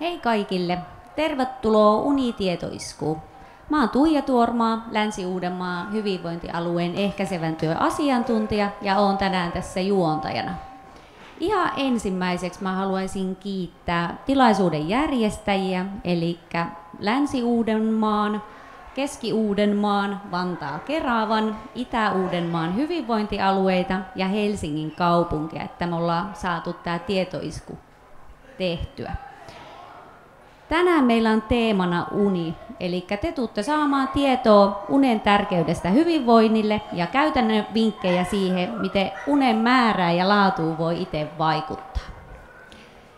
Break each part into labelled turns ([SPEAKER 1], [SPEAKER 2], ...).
[SPEAKER 1] Hei kaikille! Tervetuloa Unitietoiskuun. Mä oon Tuija Tuormaa, Länsi-Uudenmaan hyvinvointialueen ehkäisevän työn asiantuntija ja oon tänään tässä juontajana. Ihan ensimmäiseksi mä haluaisin kiittää tilaisuuden järjestäjiä, eli Länsi-Uudenmaan, Keski-Uudenmaan, Vantaa-Keravan, Itä-Uudenmaan hyvinvointialueita ja Helsingin kaupunkia, että me ollaan saatu tää tietoisku tehtyä. Tänään meillä on teemana uni, eli te tuutte saamaan tietoa unen tärkeydestä hyvinvoinnille ja käytännön vinkkejä siihen, miten unen määrään ja laatuun voi itse vaikuttaa.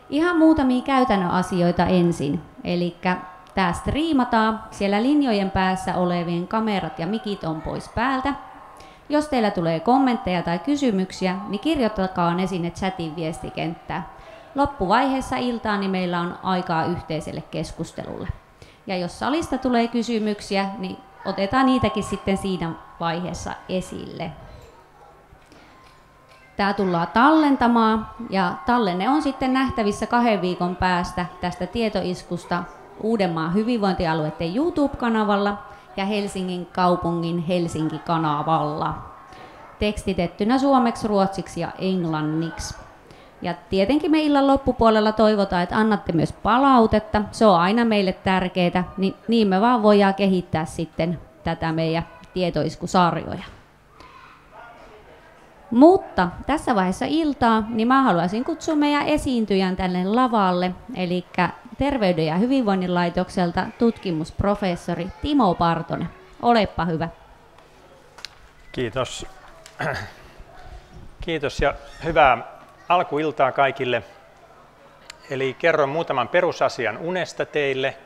[SPEAKER 1] Ihan muutamia käytännön asioita ensin, eli tämä striimataan, siellä linjojen päässä olevien kamerat ja mikit on pois päältä. Jos teillä tulee kommentteja tai kysymyksiä, niin kirjoittakaa ne sinne chatin viestikenttään. Loppuvaiheessa iltaa niin meillä on aikaa yhteiselle keskustelulle. Ja jos salista tulee kysymyksiä, niin otetaan niitäkin sitten siinä vaiheessa esille. Tämä tullaan tallentamaan ja tallenne on sitten nähtävissä 2 viikon päästä tästä tietoiskusta Uudenmaan hyvinvointialueiden YouTube-kanavalla ja Helsingin kaupungin Helsinki-kanavalla. Tekstitettynä suomeksi, ruotsiksi ja englanniksi. Ja tietenkin me illan loppupuolella toivotaan, että annatte myös palautetta. Se on aina meille tärkeää, niin me vaan voidaan kehittää sitten tätä meidän tietoiskusarjoja. Mutta tässä vaiheessa iltaa niin mä haluaisin kutsua meidän esiintyjän tänne lavalle, eli Terveyden ja hyvinvoinnin laitokselta tutkimusprofessori Timo Partonen. Olepa hyvä.
[SPEAKER 2] Kiitos. Kiitos ja hyvää alkuiltaa kaikille. Eli kerron muutaman perusasian unesta teille,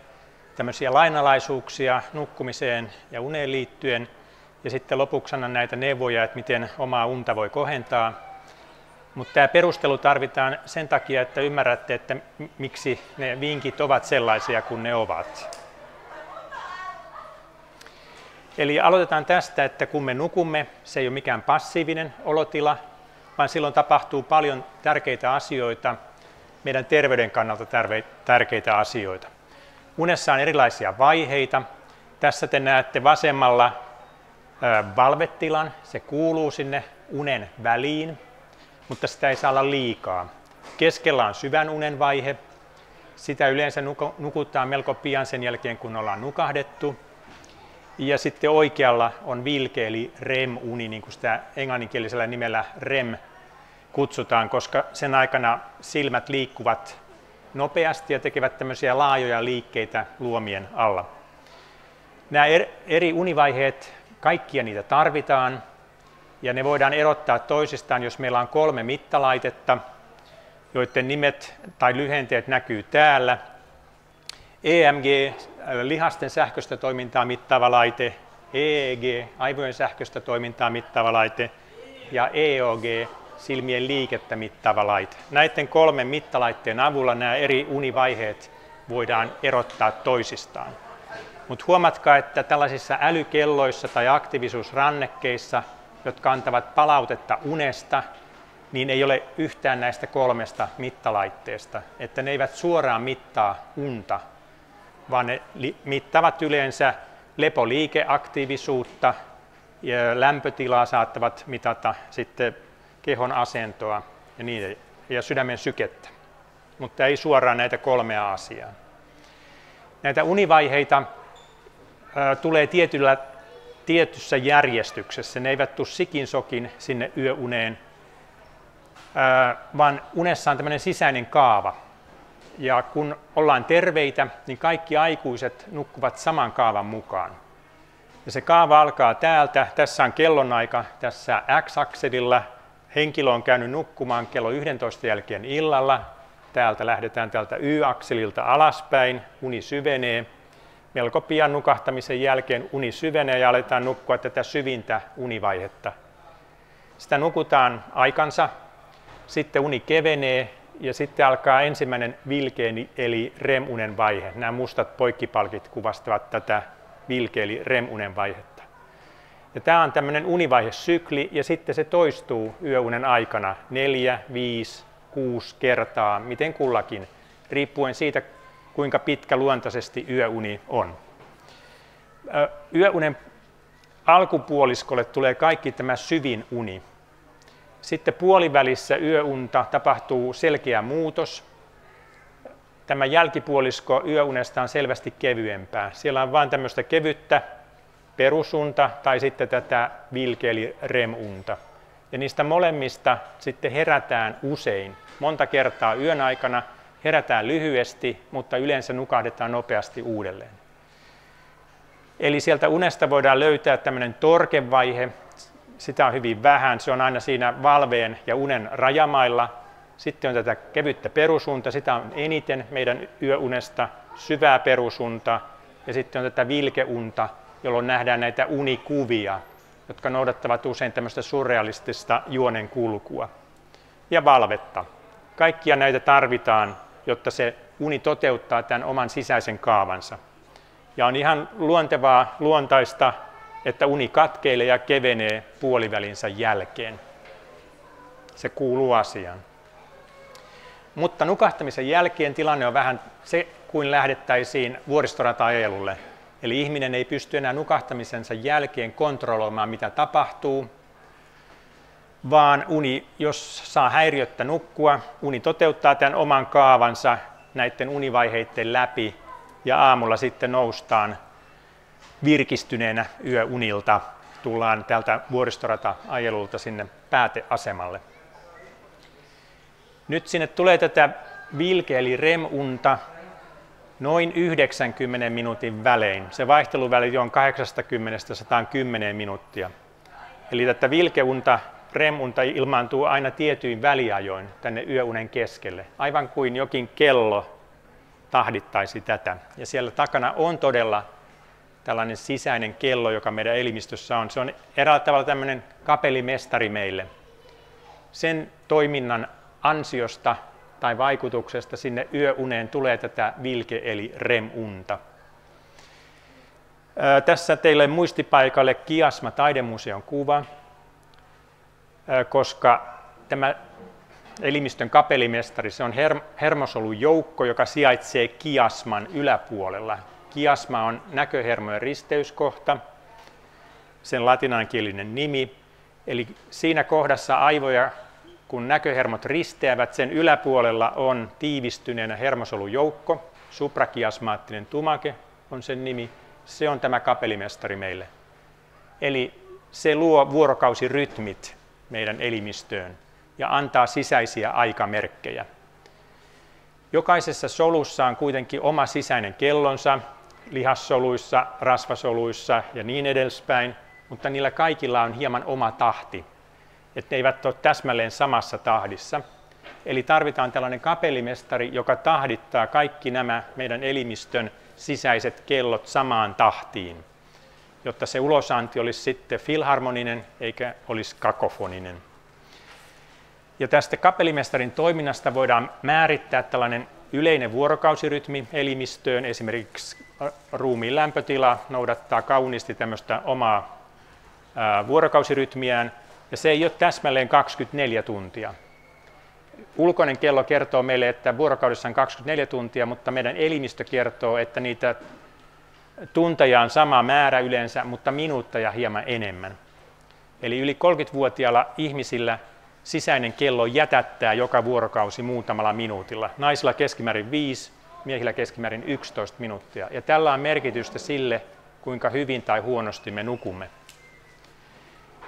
[SPEAKER 2] tämmöisiä lainalaisuuksia nukkumiseen ja uneen liittyen. Ja sitten lopuksi annan näitä neuvoja, että miten omaa unta voi kohentaa. Mutta tämä perustelu tarvitaan sen takia, että ymmärrätte, että miksi ne vinkit ovat sellaisia kuin ne ovat. Eli aloitetaan tästä, että kun me nukumme, se ei ole mikään passiivinen olotila, vaan silloin tapahtuu paljon tärkeitä asioita, meidän terveyden kannalta tärkeitä asioita. Unessa on erilaisia vaiheita. Tässä te näette vasemmalla valvetilan, se kuuluu sinne unen väliin, mutta sitä ei saa olla liikaa. Keskellä on syvän unen vaihe. Sitä yleensä nukutaan melko pian sen jälkeen, kun ollaan nukahdettu. Ja sitten oikealla on vilke, eli REM-uni, niin kuin sitä englanninkielisellä nimellä REM kutsutaan, koska sen aikana silmät liikkuvat nopeasti ja tekevät tämmöisiä laajoja liikkeitä luomien alla. Nämä eri univaiheet, kaikkia niitä tarvitaan, ja ne voidaan erottaa toisistaan, jos meillä on 3 mittalaitetta, joiden nimet tai lyhenteet näkyy täällä. EMG, lihasten sähköistä toimintaa mittaava laite, EEG, aivojen sähköistä toimintaa mittaava laite, ja EOG, silmien liikettä mittaava laite. Näiden 3 mittalaitteen avulla nämä eri univaiheet voidaan erottaa toisistaan. Mutta huomatkaa, että tällaisissa älykelloissa tai aktiivisuusrannekkeissa, jotka antavat palautetta unesta, niin ei ole yhtään näistä 3 mittalaitteesta, että ne eivät suoraan mittaa unta, vaan ne mittaavat yleensä lepoliikeaktiivisuutta ja lämpötilaa saattavat mitata sitten kehon asentoa ja sydämen sykettä, mutta ei suoraan näitä 3 asiaa. Näitä univaiheita tulee tietyssä järjestyksessä. Ne eivät tule sikin sokin sinne yöuneen, vaan unessa on tämmöinen sisäinen kaava. Ja kun ollaan terveitä, niin kaikki aikuiset nukkuvat saman kaavan mukaan. Ja se kaava alkaa täältä. Tässä on kellonaika tässä X-akselilla. Henkilö on käynyt nukkumaan kello 11 jälkeen illalla. Täältä lähdetään täältä Y-akselilta alaspäin. Uni syvenee. Melko pian nukahtamisen jälkeen uni syvenee ja aletaan nukkua tätä syvintä univaihetta. Sitä nukutaan aikansa, sitten uni kevenee ja sitten alkaa ensimmäinen vilke eli REM-unen vaihe. Nämä mustat poikkipalkit kuvastavat tätä vilke eli REM-unen vaihetta. Ja tämä on tämmöinen univaihesykli ja sitten se toistuu yöunen aikana 4, 5, 6 kertaa, miten kullakin, riippuen siitä, kuinka pitkä luontaisesti yöuni on. Yöunen alkupuoliskolle tulee kaikki tämä syvin uni. Sitten puolivälissä yöunta tapahtuu selkeä muutos. Tämä jälkipuolisko yöunesta on selvästi kevyempää. Siellä on vain tämmöistä kevyttä perusunta tai sitten tätä vilke- eli REM-unta. Ja niistä molemmista sitten herätään usein. Monta kertaa yön aikana herätään lyhyesti, mutta yleensä nukahdetaan nopeasti uudelleen. Eli sieltä unesta voidaan löytää tämmöinen torkevaihe. Sitä on hyvin vähän, se on aina siinä valveen ja unen rajamailla. Sitten on tätä kevyttä perusunta, sitä on eniten meidän yöunesta, syvää perusunta. Ja sitten on tätä vilkeunta, jolloin nähdään näitä unikuvia, jotka noudattavat usein tämmöistä surrealistista juonen kulkua. Ja valvetta. Kaikkia näitä tarvitaan, jotta se uni toteuttaa tämän oman sisäisen kaavansa. Ja on ihan luontaista, että uni katkeilee ja kevenee puolivälinsä jälkeen. Se kuuluu asiaan. Mutta nukahtamisen jälkeen tilanne on vähän se, kuin lähdettäisiin vuoristorata-ajelulle. Eli ihminen ei pysty enää nukahtamisensa jälkeen kontrolloimaan, mitä tapahtuu, vaan uni, jos saa häiriöttä nukkua, uni toteuttaa tämän oman kaavansa näiden univaiheiden läpi ja aamulla sitten noustaan virkistyneenä yöunilta, tullaan täältä vuoristorata-ajelulta sinne pääteasemalle. Nyt sinne tulee tätä vilke- eli REM-unta noin 90 minuutin välein. Se vaihteluväli on 80–110 minuuttia. Eli tätä vilkeunta, REM-unta ilmaantuu aina tietyin väliajoin tänne yöunen keskelle, aivan kuin jokin kello tahdittaisi tätä. Ja siellä takana on todella tällainen sisäinen kello, joka meidän elimistössä on. Se on eräällä tavalla tämmöinen kapellimestari meille. Sen toiminnan ansiosta tai vaikutuksesta sinne yöuneen tulee tätä vilke- eli REM-unta. Tässä teille muistipaikalle Kiasma taidemuseon kuva, koska tämä elimistön kapellimestari, se on hermosolujoukko, joka sijaitsee kiasman yläpuolella. Kiasma on näköhermojen risteyskohta, sen latinankielinen nimi. Eli siinä kohdassa aivoja, kun näköhermot risteävät, sen yläpuolella on tiivistyneenä hermosolujoukko, suprakiasmaattinen tumake on sen nimi. Se on tämä kapellimestari meille. Eli se luo vuorokausirytmit meidän elimistöön ja antaa sisäisiä aikamerkkejä. Jokaisessa solussa on kuitenkin oma sisäinen kellonsa, lihassoluissa, rasvasoluissa ja niin edespäin, mutta niillä kaikilla on hieman oma tahti, että ne eivät ole täsmälleen samassa tahdissa. Eli tarvitaan tällainen kapellimestari, joka tahdittaa kaikki nämä meidän elimistön sisäiset kellot samaan tahtiin, jotta se ulosanti olisi sitten filharmoninen eikä olisi kakofoninen. Ja tästä kapellimestarin toiminnasta voidaan määrittää tällainen yleinen vuorokausirytmi elimistöön. Esimerkiksi ruumiin lämpötila noudattaa kauniisti tämmöistä omaa vuorokausirytmiään, ja se ei ole täsmälleen 24 tuntia. Ulkoinen kello kertoo meille, että vuorokaudessa on 24 tuntia, mutta meidän elimistö kertoo, että niitä tunteja on sama määrä yleensä, mutta minuutteja hieman enemmän. Eli yli 30-vuotiailla ihmisillä sisäinen kello jätättää joka vuorokausi muutamalla minuutilla. Naisilla keskimäärin 5, miehillä keskimäärin 11 minuuttia. Ja tällä on merkitystä sille, kuinka hyvin tai huonosti me nukumme.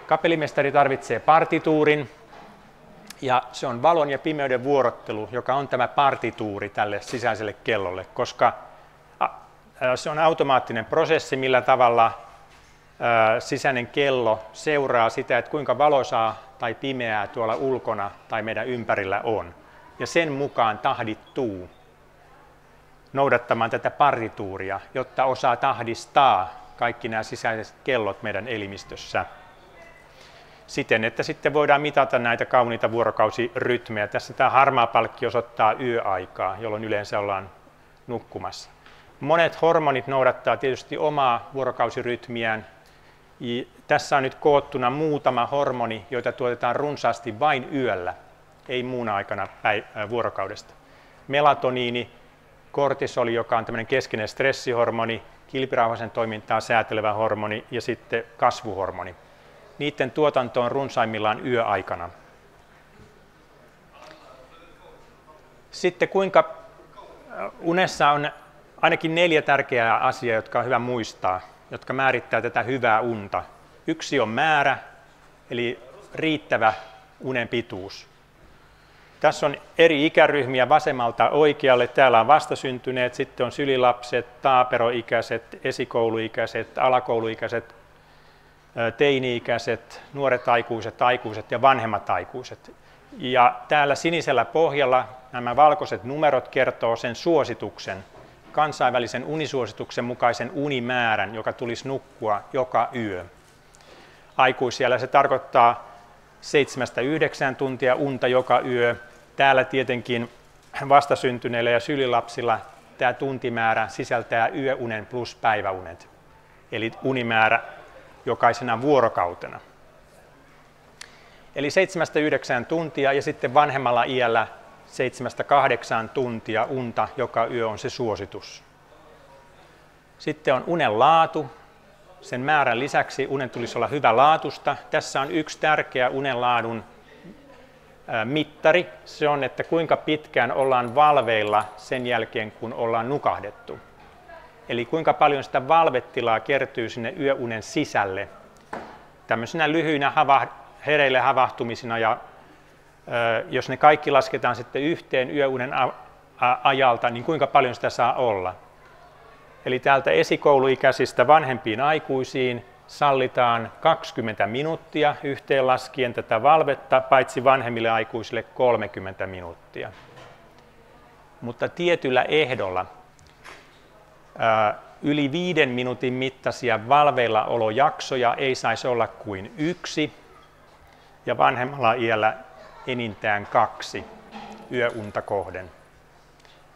[SPEAKER 2] Kapellimestari tarvitsee partituurin, ja se on valon ja pimeyden vuorottelu, joka on tämä partituuri tälle sisäiselle kellolle, koska se on automaattinen prosessi, millä tavalla sisäinen kello seuraa sitä, että kuinka valoisaa tai pimeää tuolla ulkona tai meidän ympärillä on. Ja sen mukaan tahdittuu noudattamaan tätä partituuria, jotta osaa tahdistaa kaikki nämä sisäiset kellot meidän elimistössä. Siten, että sitten voidaan mitata näitä kauniita vuorokausirytmejä. Tässä tämä harmaa palkki osoittaa yöaikaa, jolloin yleensä ollaan nukkumassa. Monet hormonit noudattaa tietysti omaa vuorokausirytmiään. Tässä on nyt koottuna muutama hormoni, joita tuotetaan runsaasti vain yöllä, ei muuna aikana vuorokaudesta. Melatoniini, kortisoli, joka on tämmöinen keskeinen stressihormoni, kilpirauhasen toimintaa säätelevä hormoni ja sitten kasvuhormoni. Niiden tuotanto on runsaimmillaan yöaikana. Sitten kuinka unessa on ainakin 4 tärkeää asiaa, jotka on hyvä muistaa, jotka määrittää tätä hyvää unta. Yksi on määrä, eli riittävä unen pituus. Tässä on eri ikäryhmiä vasemmalta oikealle. Täällä on vastasyntyneet, sitten on sylilapset, taaperoikäiset, esikouluikäiset, alakouluikäiset, teini-ikäiset, nuoret aikuiset, aikuiset ja vanhemmat aikuiset. Ja täällä sinisellä pohjalla nämä valkoiset numerot kertoo sen suosituksen, kansainvälisen unisuosituksen mukaisen unimäärän, joka tulisi nukkua joka yö. Aikuisiällä se tarkoittaa 7-9 tuntia unta joka yö. Täällä tietenkin vastasyntyneillä ja sylilapsilla tämä tuntimäärä sisältää yöunen plus päiväunet, eli unimäärä jokaisena vuorokautena. Eli 7-9 tuntia ja sitten vanhemmalla iällä 7-8 tuntia unta joka yö on se suositus. Sitten on unen laatu. Sen määrän lisäksi unen tulisi olla hyvä laatusta. Tässä on yksi tärkeä unen laadun mittari. Se on, että kuinka pitkään ollaan valveilla sen jälkeen, kun ollaan nukahdettu. Eli kuinka paljon sitä valvetilaa kertyy sinne yöunen sisälle. Tämmöisenä lyhyinä hereille havahtumisina, ja jos ne kaikki lasketaan sitten yhteen yöunen ajalta, niin kuinka paljon sitä saa olla. Eli täältä esikouluikäisistä vanhempiin aikuisiin sallitaan 20 minuuttia yhteenlaskien tätä valvetta, paitsi vanhemmille aikuisille 30 minuuttia. Mutta tietyllä ehdolla yli 5 minuutin mittaisia valveillaolojaksoja ei saisi olla kuin 1, ja vanhemmalla iällä enintään 2 yöunta kohden.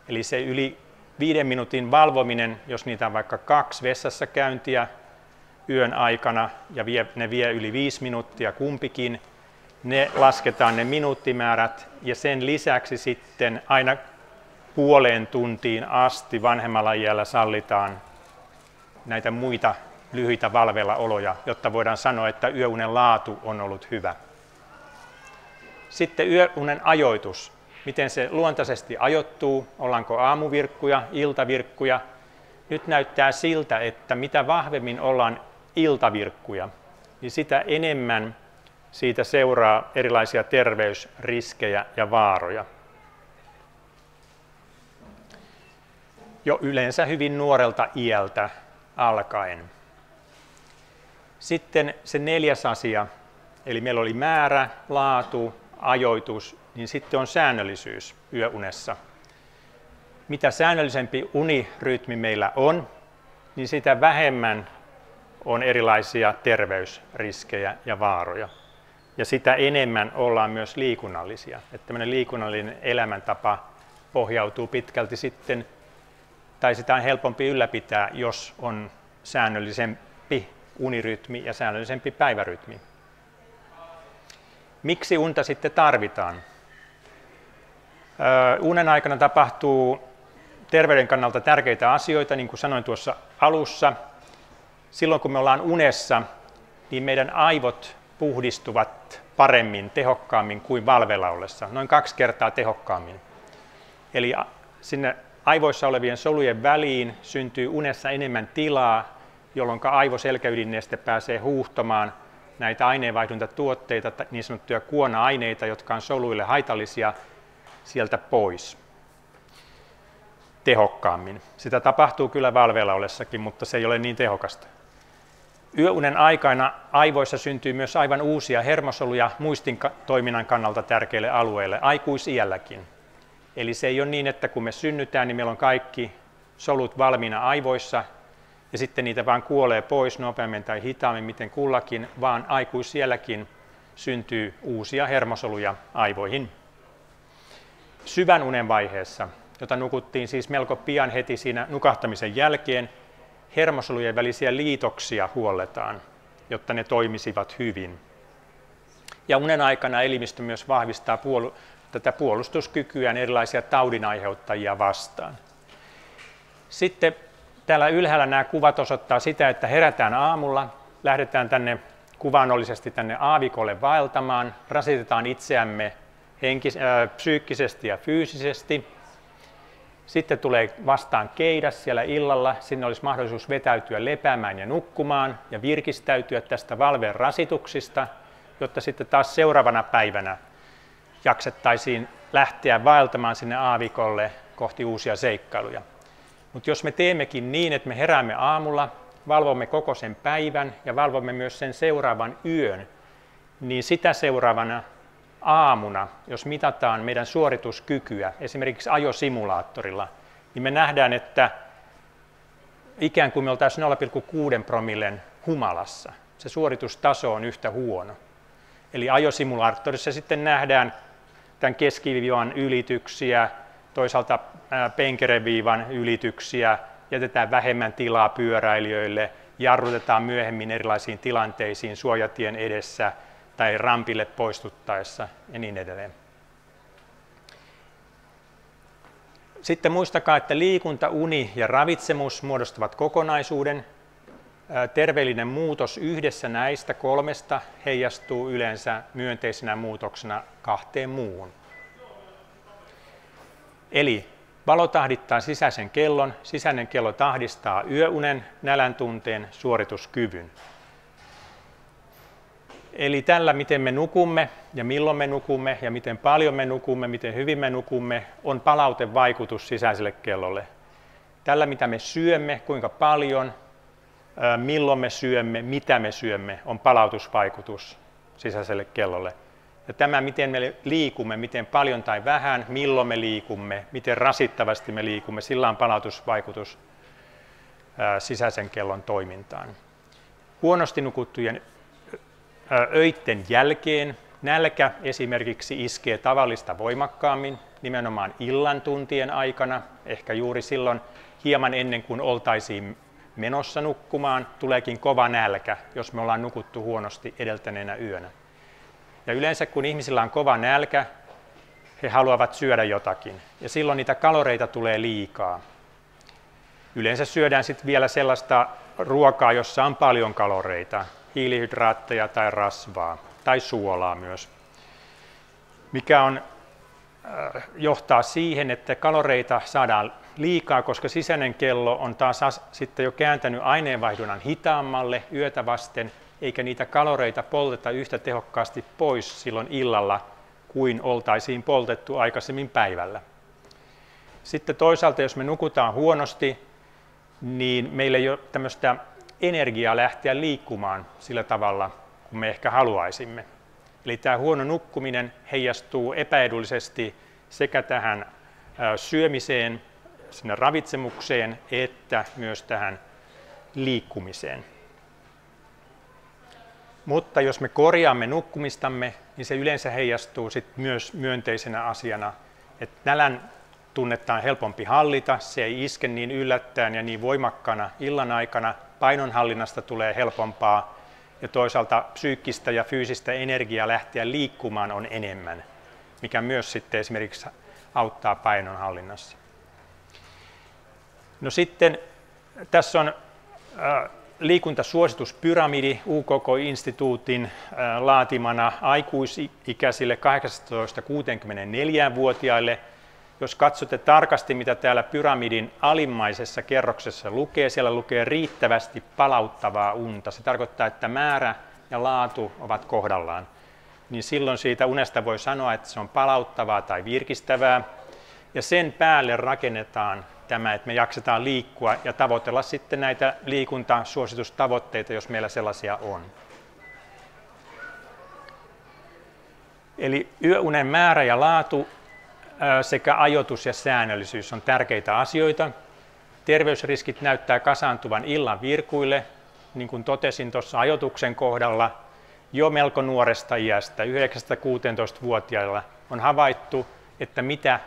[SPEAKER 2] Eli se yli 5 minuutin valvominen, jos niitä on vaikka 2 vessassa käyntiä yön aikana ja ne vie yli 5 minuuttia kumpikin, ne lasketaan ne minuuttimäärät ja sen lisäksi sitten aina puoleen tuntiin asti vanhemmalla iällä sallitaan näitä muita lyhyitä valveillaoloja, jotta voidaan sanoa, että yöunen laatu on ollut hyvä. Sitten yöunen ajoitus. Miten se luontaisesti ajoittuu, ollaanko aamuvirkkuja, iltavirkkuja. Nyt näyttää siltä, että mitä vahvemmin ollaan iltavirkkuja, niin sitä enemmän siitä seuraa erilaisia terveysriskejä ja vaaroja. Jo yleensä hyvin nuorelta iältä alkaen. Sitten se 4. asia, eli meillä oli määrä, laatu, ajoitus, niin sitten on säännöllisyys yöunessa. Mitä säännöllisempi unirytmi meillä on, niin sitä vähemmän on erilaisia terveysriskejä ja vaaroja. Ja sitä enemmän ollaan myös liikunnallisia. Että tämmöinen liikunnallinen elämäntapa pohjautuu pitkälti sitten, tai sitä on helpompi ylläpitää, jos on säännöllisempi unirytmi ja säännöllisempi päivärytmi. Miksi unta sitten tarvitaan? Unen aikana tapahtuu terveyden kannalta tärkeitä asioita, niin kuin sanoin tuossa alussa. Silloin kun me ollaan unessa, niin meidän aivot puhdistuvat paremmin, tehokkaammin kuin valveilla ollessa, noin 2 kertaa tehokkaammin. Eli sinne aivoissa olevien solujen väliin syntyy unessa enemmän tilaa, jolloin aivoselkäydinneste pääsee huuhtomaan näitä aineenvaihduntatuotteita, niin sanottuja kuona-aineita, jotka on soluille haitallisia, sieltä pois tehokkaammin. Sitä tapahtuu kyllä valveilla ollessakin, mutta se ei ole niin tehokasta. Yöunen aikana aivoissa syntyy myös aivan uusia hermosoluja muistin toiminnan kannalta tärkeille alueille, aikuisiälläkin. Eli se ei ole niin, että kun me synnytään, niin meillä on kaikki solut valmiina aivoissa, ja sitten niitä vaan kuolee pois nopeammin tai hitaammin, miten kullakin, vaan aikuisiälläkin syntyy uusia hermosoluja aivoihin. Syvän unen vaiheessa, jota nukuttiin siis melko pian heti siinä nukahtamisen jälkeen, hermosolujen välisiä liitoksia huolletaan, jotta ne toimisivat hyvin. Ja unen aikana elimistö myös vahvistaa tätä puolustuskykyään erilaisia taudinaiheuttajia vastaan. Sitten täällä ylhäällä nämä kuvat osoittaa sitä, että herätään aamulla, lähdetään kuvaannollisesti tänne aavikolle vaeltamaan, rasitetaan itseämme psyykkisesti ja fyysisesti. Sitten tulee vastaan keidas siellä illalla, sinne olisi mahdollisuus vetäytyä lepäämään ja nukkumaan ja virkistäytyä tästä valveen rasituksista, jotta sitten taas seuraavana päivänä jaksettaisiin lähteä vaeltamaan sinne aavikolle kohti uusia seikkailuja. Mutta jos me teemmekin niin, että me heräämme aamulla, valvomme koko sen päivän ja valvomme myös sen seuraavan yön, niin sitä seuraavana aamuna, jos mitataan meidän suorituskykyä, esimerkiksi ajosimulaattorilla, niin me nähdään, että ikään kuin me oltaisiin 0,6 promillen humalassa. Se suoritustaso on yhtä huono. Eli ajosimulaattorissa sitten nähdään tämän keskiviivan ylityksiä, toisaalta penkereviivan ylityksiä, jätetään vähemmän tilaa pyöräilijöille, jarrutetaan myöhemmin erilaisiin tilanteisiin suojatien edessä tai rampille poistuttaessa ja niin edelleen. Sitten muistakaa, että liikunta, uni ja ravitsemus muodostavat kokonaisuuden. Terveellinen muutos yhdessä näistä kolmesta heijastuu yleensä myönteisenä muutoksena 2 muuhun. Eli valo tahdittaa sisäisen kellon, sisäinen kello tahdistaa yöunen, nälän tunteen, suorituskyvyn. Eli tällä, miten me nukumme ja milloin me nukumme ja miten paljon me nukumme, miten hyvin me nukumme, on palautevaikutus sisäiselle kellolle. Tällä, mitä me syömme, kuinka paljon, milloin me syömme, mitä me syömme, on palautusvaikutus sisäiselle kellolle. Ja tämä, miten me liikumme, miten paljon tai vähän, milloin me liikumme, miten rasittavasti me liikumme, sillä on palautusvaikutus sisäisen kellon toimintaan. Huonosti nukuttujen öitten jälkeen nälkä esimerkiksi iskee tavallista voimakkaammin, nimenomaan illan tuntien aikana, ehkä juuri silloin hieman ennen kuin oltaisiin menossa nukkumaan, tuleekin kova nälkä, jos me ollaan nukuttu huonosti edeltäneenä yönä. Ja yleensä kun ihmisillä on kova nälkä, he haluavat syödä jotakin, ja silloin niitä kaloreita tulee liikaa. Yleensä syödään sitten vielä sellaista ruokaa, jossa on paljon kaloreita, hiilihydraatteja tai rasvaa, tai suolaa myös, mikä johtaa siihen, että kaloreita saadaan liikaa, koska sisäinen kello on taas sitten jo kääntänyt aineenvaihdunnan hitaammalle yötä vasten, eikä niitä kaloreita polteta yhtä tehokkaasti pois silloin illalla, kuin oltaisiin poltettu aikaisemmin päivällä. Sitten toisaalta, jos me nukutaan huonosti, niin meillä ei ole tämmöistä energiaa lähteä liikkumaan sillä tavalla, kuin me ehkä haluaisimme. Eli tämä huono nukkuminen heijastuu epäedullisesti sekä tähän syömiseen, sinne ravitsemukseen, että myös tähän liikkumiseen. Mutta jos me korjaamme nukkumistamme, niin se yleensä heijastuu sit myös myönteisenä asiana, että nälän tunnetta on helpompi hallita, se ei iske niin yllättäen ja niin voimakkaana illan aikana, painonhallinnasta tulee helpompaa ja toisaalta psyykkistä ja fyysistä energiaa lähteä liikkumaan on enemmän, mikä myös sitten esimerkiksi auttaa painonhallinnassa. No tässä on liikuntasuosituspyramidi UKK-instituutin laatimana aikuisikäisille 18–64-vuotiaille. Jos katsotte tarkasti, mitä täällä pyramidin alimmaisessa kerroksessa lukee, siellä lukee riittävästi palauttavaa unta. Se tarkoittaa, että määrä ja laatu ovat kohdallaan. Niin silloin siitä unesta voi sanoa, että se on palauttavaa tai virkistävää. Ja sen päälle rakennetaan tämä, että me jaksetaan liikkua ja tavoitella sitten näitä liikuntasuositustavoitteita, jos meillä sellaisia on. Eli yöunen määrä ja laatu sekä ajoitus ja säännöllisyys on tärkeitä asioita. Terveysriskit näyttää kasaantuvan illan virkuille, niin kuin totesin tuossa ajoituksen kohdalla, jo melko nuoresta iästä, 9–16-vuotiailla on havaittu, että mitä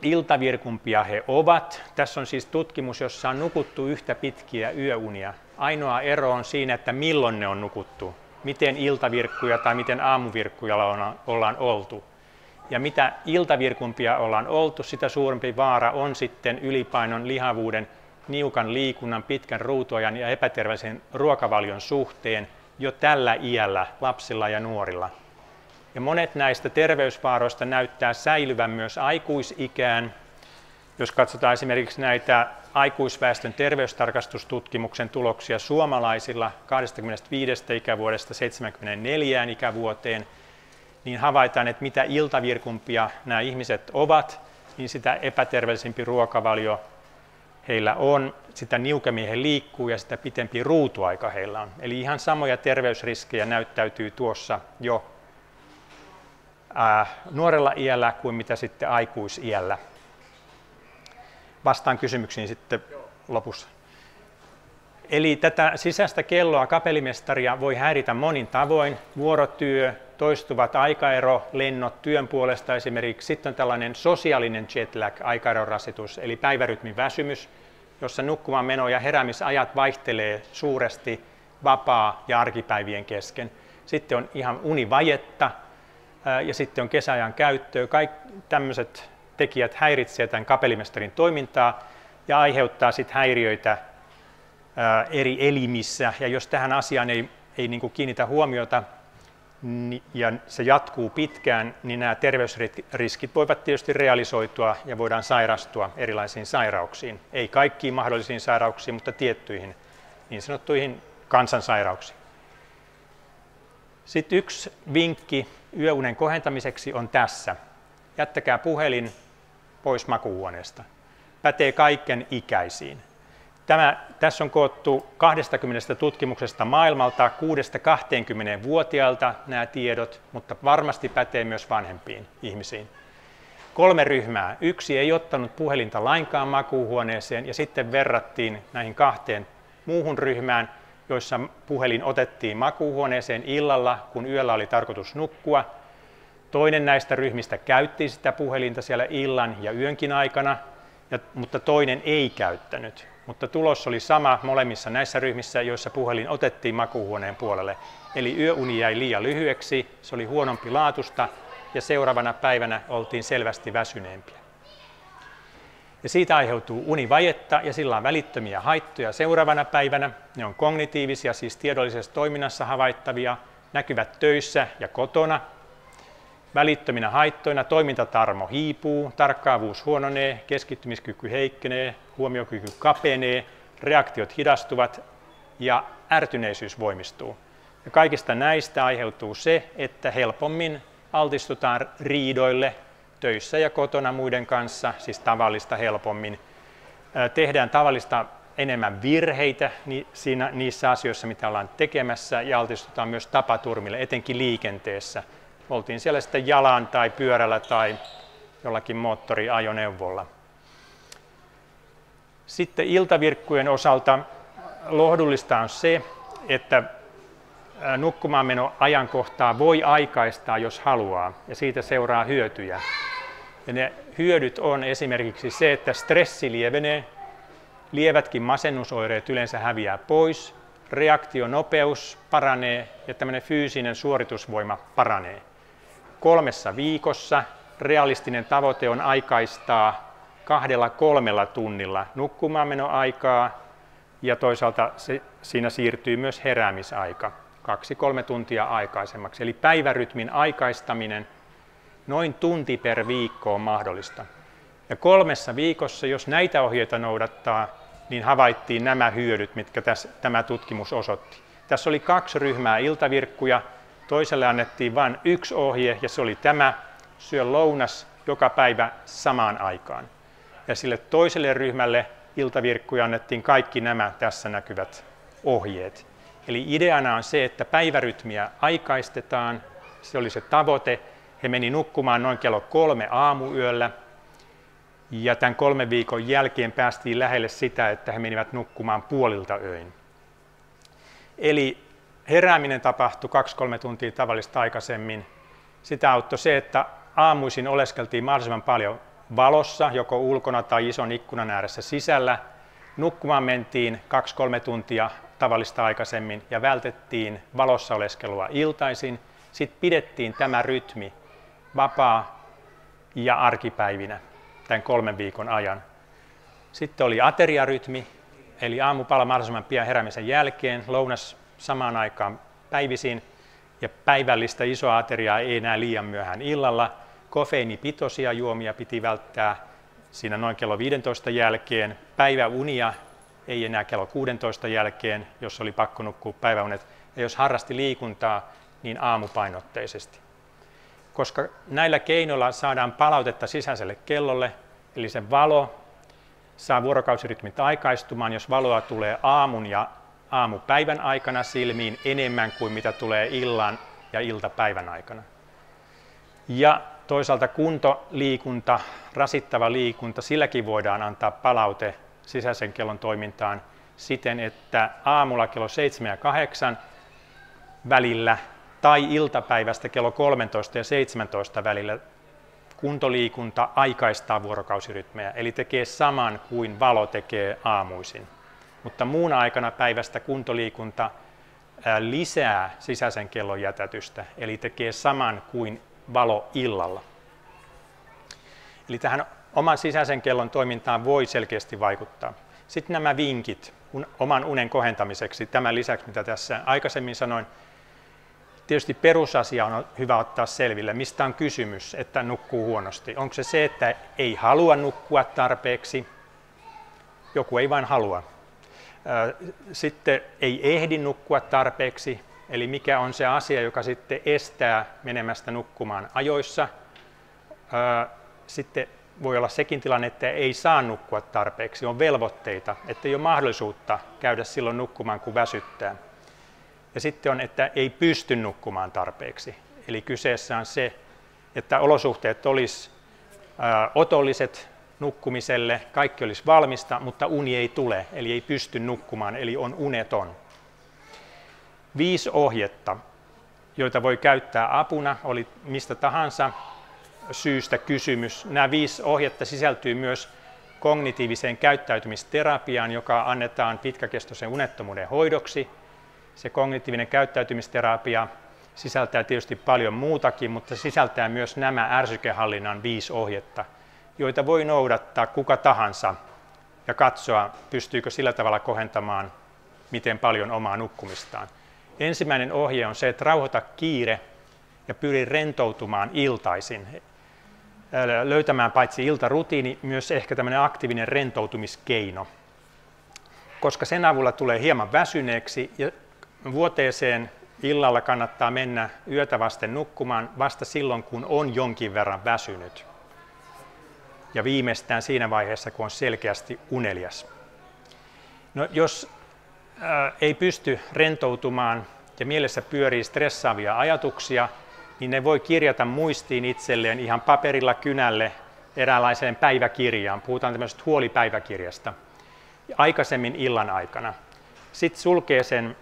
[SPEAKER 2] iltavirkumpia he ovat. Tässä on siis tutkimus, jossa on nukuttu yhtä pitkiä yöunia. Ainoa ero on siinä, että milloin ne on nukuttu, miten iltavirkkuja tai miten aamuvirkkuja ollaan oltu. Ja mitä iltavirkumpia ollaan oltu, sitä suurempi vaara on sitten ylipainon, lihavuuden, niukan liikunnan, pitkän ruutuajan ja epäterveellisen ruokavalion suhteen jo tällä iällä lapsilla ja nuorilla. Ja monet näistä terveysvaaroista näyttää säilyvän myös aikuisikään. Jos katsotaan esimerkiksi näitä aikuisväestön terveystarkastustutkimuksen tuloksia suomalaisilla 25 ikävuodesta 74 ikävuoteen, niin havaitaan, että mitä iltavirkumpia nämä ihmiset ovat, niin sitä epäterveellisempi ruokavalio heillä on, sitä niukemmin he liikkuu ja sitä pitempi ruutuaika heillä on. Eli ihan samoja terveysriskejä näyttäytyy tuossa jo nuorella iällä kuin mitä sitten aikuisiällä. Vastaan kysymyksiin sitten lopussa. Eli tätä sisäistä kelloa kapellimestaria voi häiritä monin tavoin. Vuorotyö, toistuvat aikaerolennot työn puolesta esimerkiksi. Sitten on tällainen sosiaalinen jetlag, aikaerorasitus, eli päivärytmin väsymys, jossa nukkumaan meno ja heräämisajat vaihtelee suuresti vapaa- ja arkipäivien kesken. Sitten on ihan univajetta ja sitten on kesäajan käyttöä. Kaikki tämmöiset tekijät häiritsevät tämän kapellimestarin toimintaa ja aiheuttaa sitten häiriöitä eri elimissä. Ja jos tähän asiaan ei niin kuin kiinnitä huomiota ja se jatkuu pitkään, niin nämä terveysriskit voivat tietysti realisoitua ja voidaan sairastua erilaisiin sairauksiin. Ei kaikkiin mahdollisiin sairauksiin, mutta tiettyihin niin sanottuihin kansansairauksiin. Sitten yksi vinkki yöunen kohentamiseksi on tässä. Jättäkää puhelin pois makuuhuoneesta. Pätee kaiken ikäisiin. Tässä on koottu 20 tutkimuksesta maailmalta 6-20-vuotiailta nämä tiedot, mutta varmasti pätee myös vanhempiin ihmisiin. 3 ryhmää. Yksi ei ottanut puhelinta lainkaan makuuhuoneeseen ja sitten verrattiin näihin 2 muuhun ryhmään, joissa puhelin otettiin makuuhuoneeseen illalla, kun yöllä oli tarkoitus nukkua. Toinen näistä ryhmistä käytti sitä puhelinta siellä illan ja yönkin aikana, mutta toinen ei käyttänyt. Mutta tulos oli sama molemmissa näissä ryhmissä, joissa puhelin otettiin makuuhuoneen puolelle. Eli yöuni jäi liian lyhyeksi, se oli huonompi laatusta ja seuraavana päivänä oltiin selvästi väsyneempiä. Ja siitä aiheutuu univajetta ja sillä on välittömiä haittoja seuraavana päivänä. Ne on kognitiivisia, siis tiedollisessa toiminnassa havaittavia, näkyvät töissä ja kotona. Välittöminä haittoina toimintatarmo hiipuu, tarkkaavuus huononee, keskittymiskyky heikkenee, huomiokyky kapenee, reaktiot hidastuvat ja ärtyneisyys voimistuu. Ja kaikista näistä aiheutuu se, että helpommin altistutaan riidoille töissä ja kotona muiden kanssa, siis tavallista helpommin. Tehdään tavallista enemmän virheitä niissä asioissa, mitä ollaan tekemässä, ja altistutaan myös tapaturmille, etenkin liikenteessä. Oltiin siellä sitten jalan tai pyörällä tai jollakin moottoriajoneuvolla. Sitten iltavirkkujen osalta lohdullista on se, että nukkumaanmeno ajankohtaa voi aikaistaa, jos haluaa, ja siitä seuraa hyötyjä. Ja ne hyödyt on esimerkiksi se, että stressi lievenee, lievätkin masennusoireet yleensä häviää pois, reaktionopeus paranee ja tämmöinen fyysinen suoritusvoima paranee. 3 viikossa realistinen tavoite on aikaistaa 2-3 tunnilla nukkumaanmenoaikaa ja toisaalta siinä siirtyy myös heräämisaika 2-3 tuntia aikaisemmaksi. Eli päivärytmin aikaistaminen noin tunti per viikko on mahdollista. Ja 3 viikossa, jos näitä ohjeita noudattaa, niin havaittiin nämä hyödyt, mitkä tämä tutkimus osoitti. Tässä oli 2 ryhmää iltavirkkuja. Toiselle annettiin vain 1 ohje, ja se oli tämä: syö lounas joka päivä samaan aikaan. Ja sille toiselle ryhmälle iltavirkkuja annettiin kaikki nämä tässä näkyvät ohjeet. Eli ideana on se, että päivärytmiä aikaistetaan. Se oli se tavoite. He meni nukkumaan noin kello 3 aamuyöllä. Ja tämän 3 viikon jälkeen päästiin lähelle sitä, että he menivät nukkumaan puolilta öin. Eli herääminen tapahtui 2-3 tuntia tavallista aikaisemmin. Sitä auttoi se, että aamuisin oleskeltiin mahdollisimman paljon valossa, joko ulkona tai ison ikkunan ääressä sisällä. Nukkumaan mentiin 2-3 tuntia tavallista aikaisemmin ja vältettiin valossa oleskelua iltaisin. Sitten pidettiin tämä rytmi, vapaa ja arkipäivinä tämän 3 viikon ajan. Sitten oli ateriarytmi, eli aamupala mahdollisimman pian heräämisen jälkeen, lounas samaan aikaan päivisin ja päivällistä isoa ateriaa ei enää liian myöhään illalla. Kofeiinipitoisia juomia piti välttää siinä noin kello 15 jälkeen. Päiväunia ei enää kello 16 jälkeen, jos oli pakko nukkua päiväunet. Ja jos harrasti liikuntaa, niin aamupainotteisesti. Koska näillä keinoilla saadaan palautetta sisäiselle kellolle, eli se valo saa vuorokausirytmit aikaistumaan, jos valoa tulee aamun ja aamupäivän aikana silmiin enemmän kuin mitä tulee illan ja iltapäivän aikana. Ja toisaalta kuntoliikunta, rasittava liikunta, silläkin voidaan antaa palaute sisäisen kellon toimintaan siten, että aamulla kello 7 ja 8 välillä tai iltapäivästä kello 13 ja 17 välillä kuntoliikunta aikaistaa vuorokausirytmejä, eli tekee saman kuin valo tekee aamuisin. Mutta muuna aikana päivästä kuntoliikunta lisää sisäisen kellon jätätystä, eli tekee saman kuin valo illalla. Eli tähän oman sisäisen kellon toimintaan voi selkeästi vaikuttaa. Sitten nämä vinkit oman unen kohentamiseksi, tämän lisäksi mitä tässä aikaisemmin sanoin. Tietysti perusasia on hyvä ottaa selville, mistä on kysymys, että nukkuu huonosti. Onko se, että ei halua nukkua tarpeeksi? Joku ei vain halua. Sitten ei ehdi nukkua tarpeeksi, eli mikä on se asia, joka sitten estää menemästä nukkumaan ajoissa. Sitten voi olla sekin tilanne, että ei saa nukkua tarpeeksi, on velvoitteita, että ei ole mahdollisuutta käydä silloin nukkumaan, kun väsyttää. Ja sitten on, että ei pysty nukkumaan tarpeeksi. Eli kyseessä on se, että olosuhteet olisi otolliset nukkumiselle, kaikki olisi valmista, mutta uni ei tule, eli ei pysty nukkumaan, eli on uneton. 5 ohjetta, joita voi käyttää apuna, oli mistä tahansa syystä kysymys. Nämä 5 ohjetta sisältyy myös kognitiiviseen käyttäytymisterapiaan, joka annetaan pitkäkestoisen unettomuuden hoidoksi. Se kognitiivinen käyttäytymisterapia sisältää tietysti paljon muutakin, mutta sisältää myös nämä ärsykehallinnan 5 ohjetta, joita voi noudattaa kuka tahansa ja katsoa, pystyykö sillä tavalla kohentamaan miten paljon omaa nukkumistaan. Ensimmäinen ohje on se, että rauhoita kiire ja pyri rentoutumaan iltaisin. Löytämään paitsi iltarutiini, myös ehkä tämmöinen aktiivinen rentoutumiskeino, koska sen avulla tulee hieman väsyneeksi ja vuoteeseen illalla kannattaa mennä yötä vasten nukkumaan vasta silloin, kun on jonkin verran väsynyt. Ja viimeistään siinä vaiheessa, kun on selkeästi unelias. No, jos ei pysty rentoutumaan ja mielessä pyörii stressaavia ajatuksia, niin ne voi kirjata muistiin itselleen ihan paperilla kynälle eräänlaiseen päiväkirjaan. Puhutaan tämmöisestä huolipäiväkirjasta aikaisemmin illan aikana. Sitten sulkee sen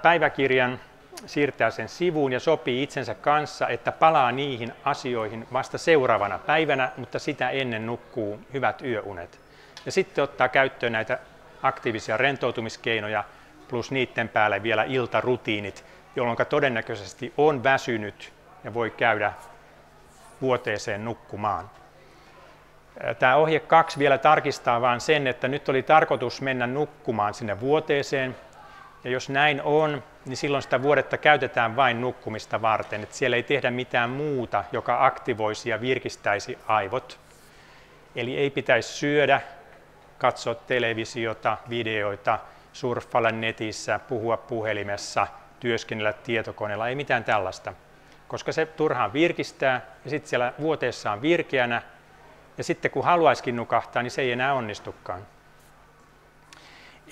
[SPEAKER 2] päiväkirjan, siirtää sen sivuun ja sopii itsensä kanssa, että palaa niihin asioihin vasta seuraavana päivänä, mutta sitä ennen nukkuu hyvät yöunet. Ja sitten ottaa käyttöön näitä aktiivisia rentoutumiskeinoja plus niiden päälle vielä iltarutiinit, jolloin todennäköisesti on väsynyt ja voi käydä vuoteeseen nukkumaan. Tämä ohje 2 vielä tarkistaa vain sen, että nyt oli tarkoitus mennä nukkumaan sinne vuoteeseen. Ja jos näin on, niin silloin sitä vuodetta käytetään vain nukkumista varten. Että siellä ei tehdä mitään muuta, joka aktivoisi ja virkistäisi aivot. Eli ei pitäisi syödä, katsoa televisiota, videoita, surffailla netissä, puhua puhelimessa, työskennellä tietokoneella, ei mitään tällaista. Koska se turhaan virkistää ja sitten siellä vuoteessa on virkeänä ja sitten kun haluaisikin nukahtaa, niin se ei enää onnistukaan.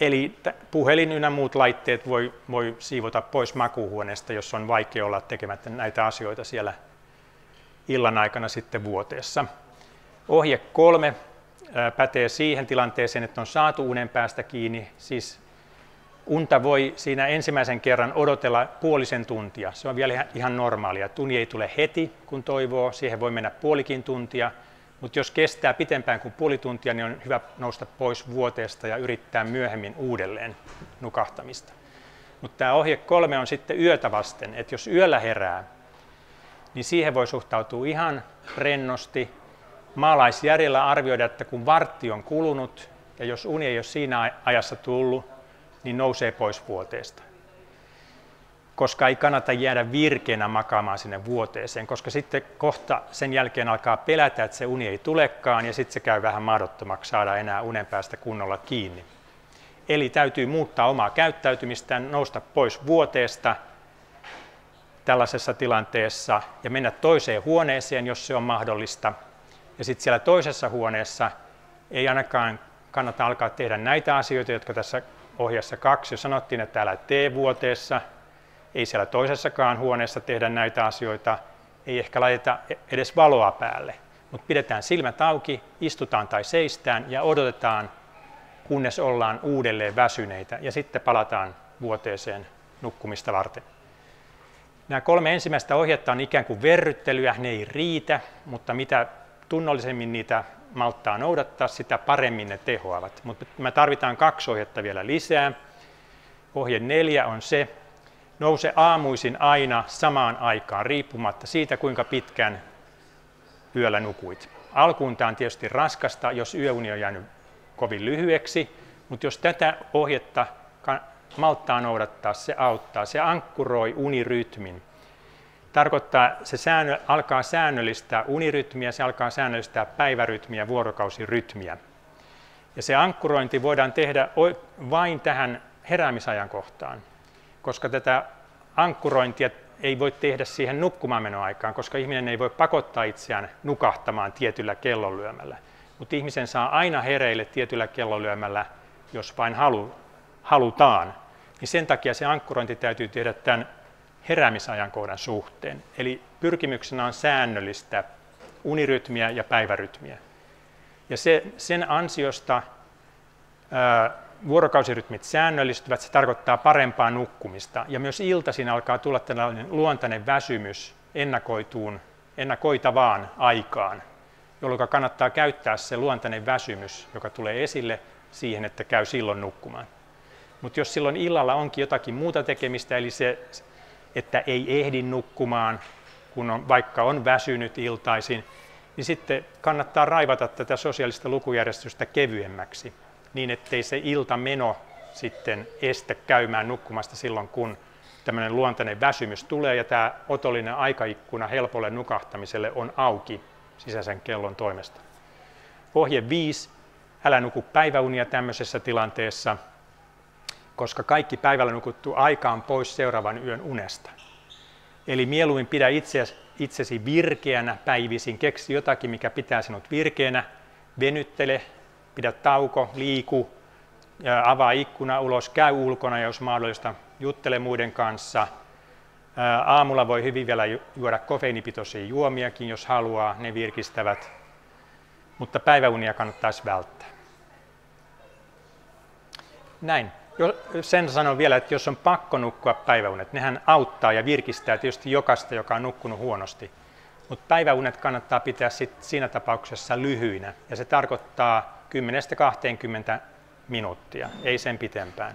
[SPEAKER 2] Eli puhelin ynnä muut laitteet voi siivota pois makuuhuoneesta, jos on vaikea olla tekemättä näitä asioita siellä illan aikana sitten vuoteessa. Ohje 3 pätee siihen tilanteeseen, että on saatu unen päästä kiinni. Siis unta voi siinä ensimmäisen kerran odotella puolisen tuntia. Se on vielä ihan normaalia. Uni ei tule heti, kun toivoo. Siihen voi mennä puolikin tuntia. Mutta jos kestää pitempään kuin puoli tuntia, niin on hyvä nousta pois vuoteesta ja yrittää myöhemmin uudelleen nukahtamista. Mutta tämä ohje 3 on sitten yötä vasten, että jos yöllä herää, niin siihen voi suhtautua ihan rennosti maalaisjärjellä arvioida, että kun vartti on kulunut ja jos uni ei ole siinä ajassa tullut, niin nousee pois vuoteesta. Koska ei kannata jäädä virkeänä makaamaan sinne vuoteeseen, koska sitten kohta sen jälkeen alkaa pelätä, että se uni ei tulekaan ja sitten se käy vähän mahdottomaksi saada enää unen päästä kunnolla kiinni. Eli täytyy muuttaa omaa käyttäytymistään, nousta pois vuoteesta tällaisessa tilanteessa ja mennä toiseen huoneeseen, jos se on mahdollista. Ja sitten siellä toisessa huoneessa ei ainakaan kannata alkaa tehdä näitä asioita, jotka tässä ohjeessa 2 jo sanottiin, että älä tee vuoteessa. Ei siellä toisessakaan huoneessa tehdä näitä asioita, ei ehkä laiteta edes valoa päälle, mutta pidetään silmät auki, istutaan tai seistään ja odotetaan, kunnes ollaan uudelleen väsyneitä ja sitten palataan vuoteeseen nukkumista varten. Nämä 3 ensimmäistä ohjetta on ikään kuin verryttelyä, ne ei riitä, mutta mitä tunnollisemmin niitä malttaa noudattaa, sitä paremmin ne tehoavat. Mutta me tarvitaan 2 ohjetta vielä lisää. Ohje 4 on se, nouse aamuisin aina samaan aikaan, riippumatta siitä, kuinka pitkään yöllä nukuit. Alkuun tämä on tietysti raskasta, jos yöuni on jäänyt kovin lyhyeksi, mutta jos tätä ohjetta malttaa noudattaa, se auttaa. Se ankkuroi unirytmin. Tarkoittaa, se alkaa säännöllistää unirytmiä, se alkaa säännöllistää päivärytmiä, vuorokausirytmiä. Ja se ankkurointi voidaan tehdä vain tähän heräämisajankohtaan, koska tätä ankkurointia ei voi tehdä siihen nukkumaanmenoaikaan, koska ihminen ei voi pakottaa itseään nukahtamaan tietyllä kellonlyömällä. Mutta ihmisen saa aina hereille tietyllä kellonlyömällä, jos vain halutaan. Niin sen takia se ankkurointi täytyy tehdä tämän heräämisajankohdan suhteen. Eli pyrkimyksenä on säännöllistä unirytmiä ja päivärytmiä. Ja sen ansiosta vuorokausirytmit säännöllistyvät, se tarkoittaa parempaa nukkumista. Ja myös iltaisin alkaa tulla tällainen luontainen väsymys ennakoitavaan aikaan, jolloin kannattaa käyttää se luontainen väsymys, joka tulee esille siihen, että käy silloin nukkumaan. Mutta jos silloin illalla onkin jotakin muuta tekemistä, eli se, että ei ehdi nukkumaan, vaikka on väsynyt iltaisin, niin sitten kannattaa raivata tätä sosiaalista lukujärjestystä kevyemmäksi, niin ettei se iltameno sitten estä käymään nukkumasta silloin, kun tämmöinen luontainen väsymys tulee ja tämä otollinen aikaikkuna helpolle nukahtamiselle on auki sisäisen kellon toimesta. Ohje 5. Älä nuku päiväunia tämmöisessä tilanteessa, koska kaikki päivällä nukuttu aika on pois seuraavan yön unesta. Eli mieluummin pidä itsesi virkeänä päivisin, keksi jotakin, mikä pitää sinut virkeänä, venyttele, pidä tauko, liiku, avaa ikkuna ulos, käy ulkona, jos mahdollista, juttele muiden kanssa. Aamulla voi hyvin vielä juoda kofeiinipitoisia juomiakin, jos haluaa, ne virkistävät, mutta päiväunia kannattaisi välttää. Näin. Sen sanon vielä, että jos on pakko nukkua päiväunet, nehän auttaa ja virkistää tietysti jokaista, joka on nukkunut huonosti. Mutta päiväunet kannattaa pitää siinä tapauksessa lyhyinä, ja se tarkoittaa 10-20 minuuttia, ei sen pitempään.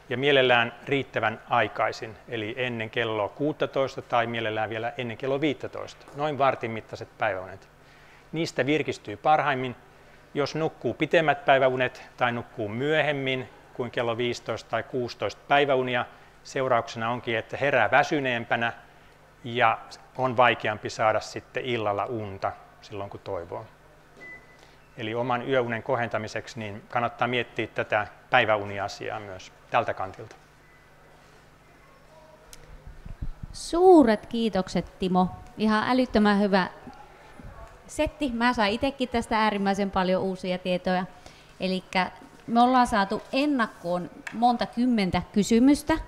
[SPEAKER 2] Ja mielellään riittävän aikaisin, eli ennen kello 16 tai mielellään vielä ennen kello 15, noin vartin mittaiset päiväunet. Niistä virkistyy parhaimmin, jos nukkuu pitemmät päiväunet tai nukkuu myöhemmin kuin kello 15 tai 16 päiväunia. Seurauksena onkin, että herää väsyneempänä ja on vaikeampi saada sitten illalla unta silloin, kun toivoo. Eli oman yöunen kohentamiseksi niin kannattaa miettiä tätä päiväuniasiaa myös tältä kantilta.
[SPEAKER 1] Suuret kiitokset, Timo. Ihan älyttömän hyvä setti. Mä sain itsekin tästä äärimmäisen paljon uusia tietoja. Eli me ollaan saatu ennakkoon monta kymmentä kysymystä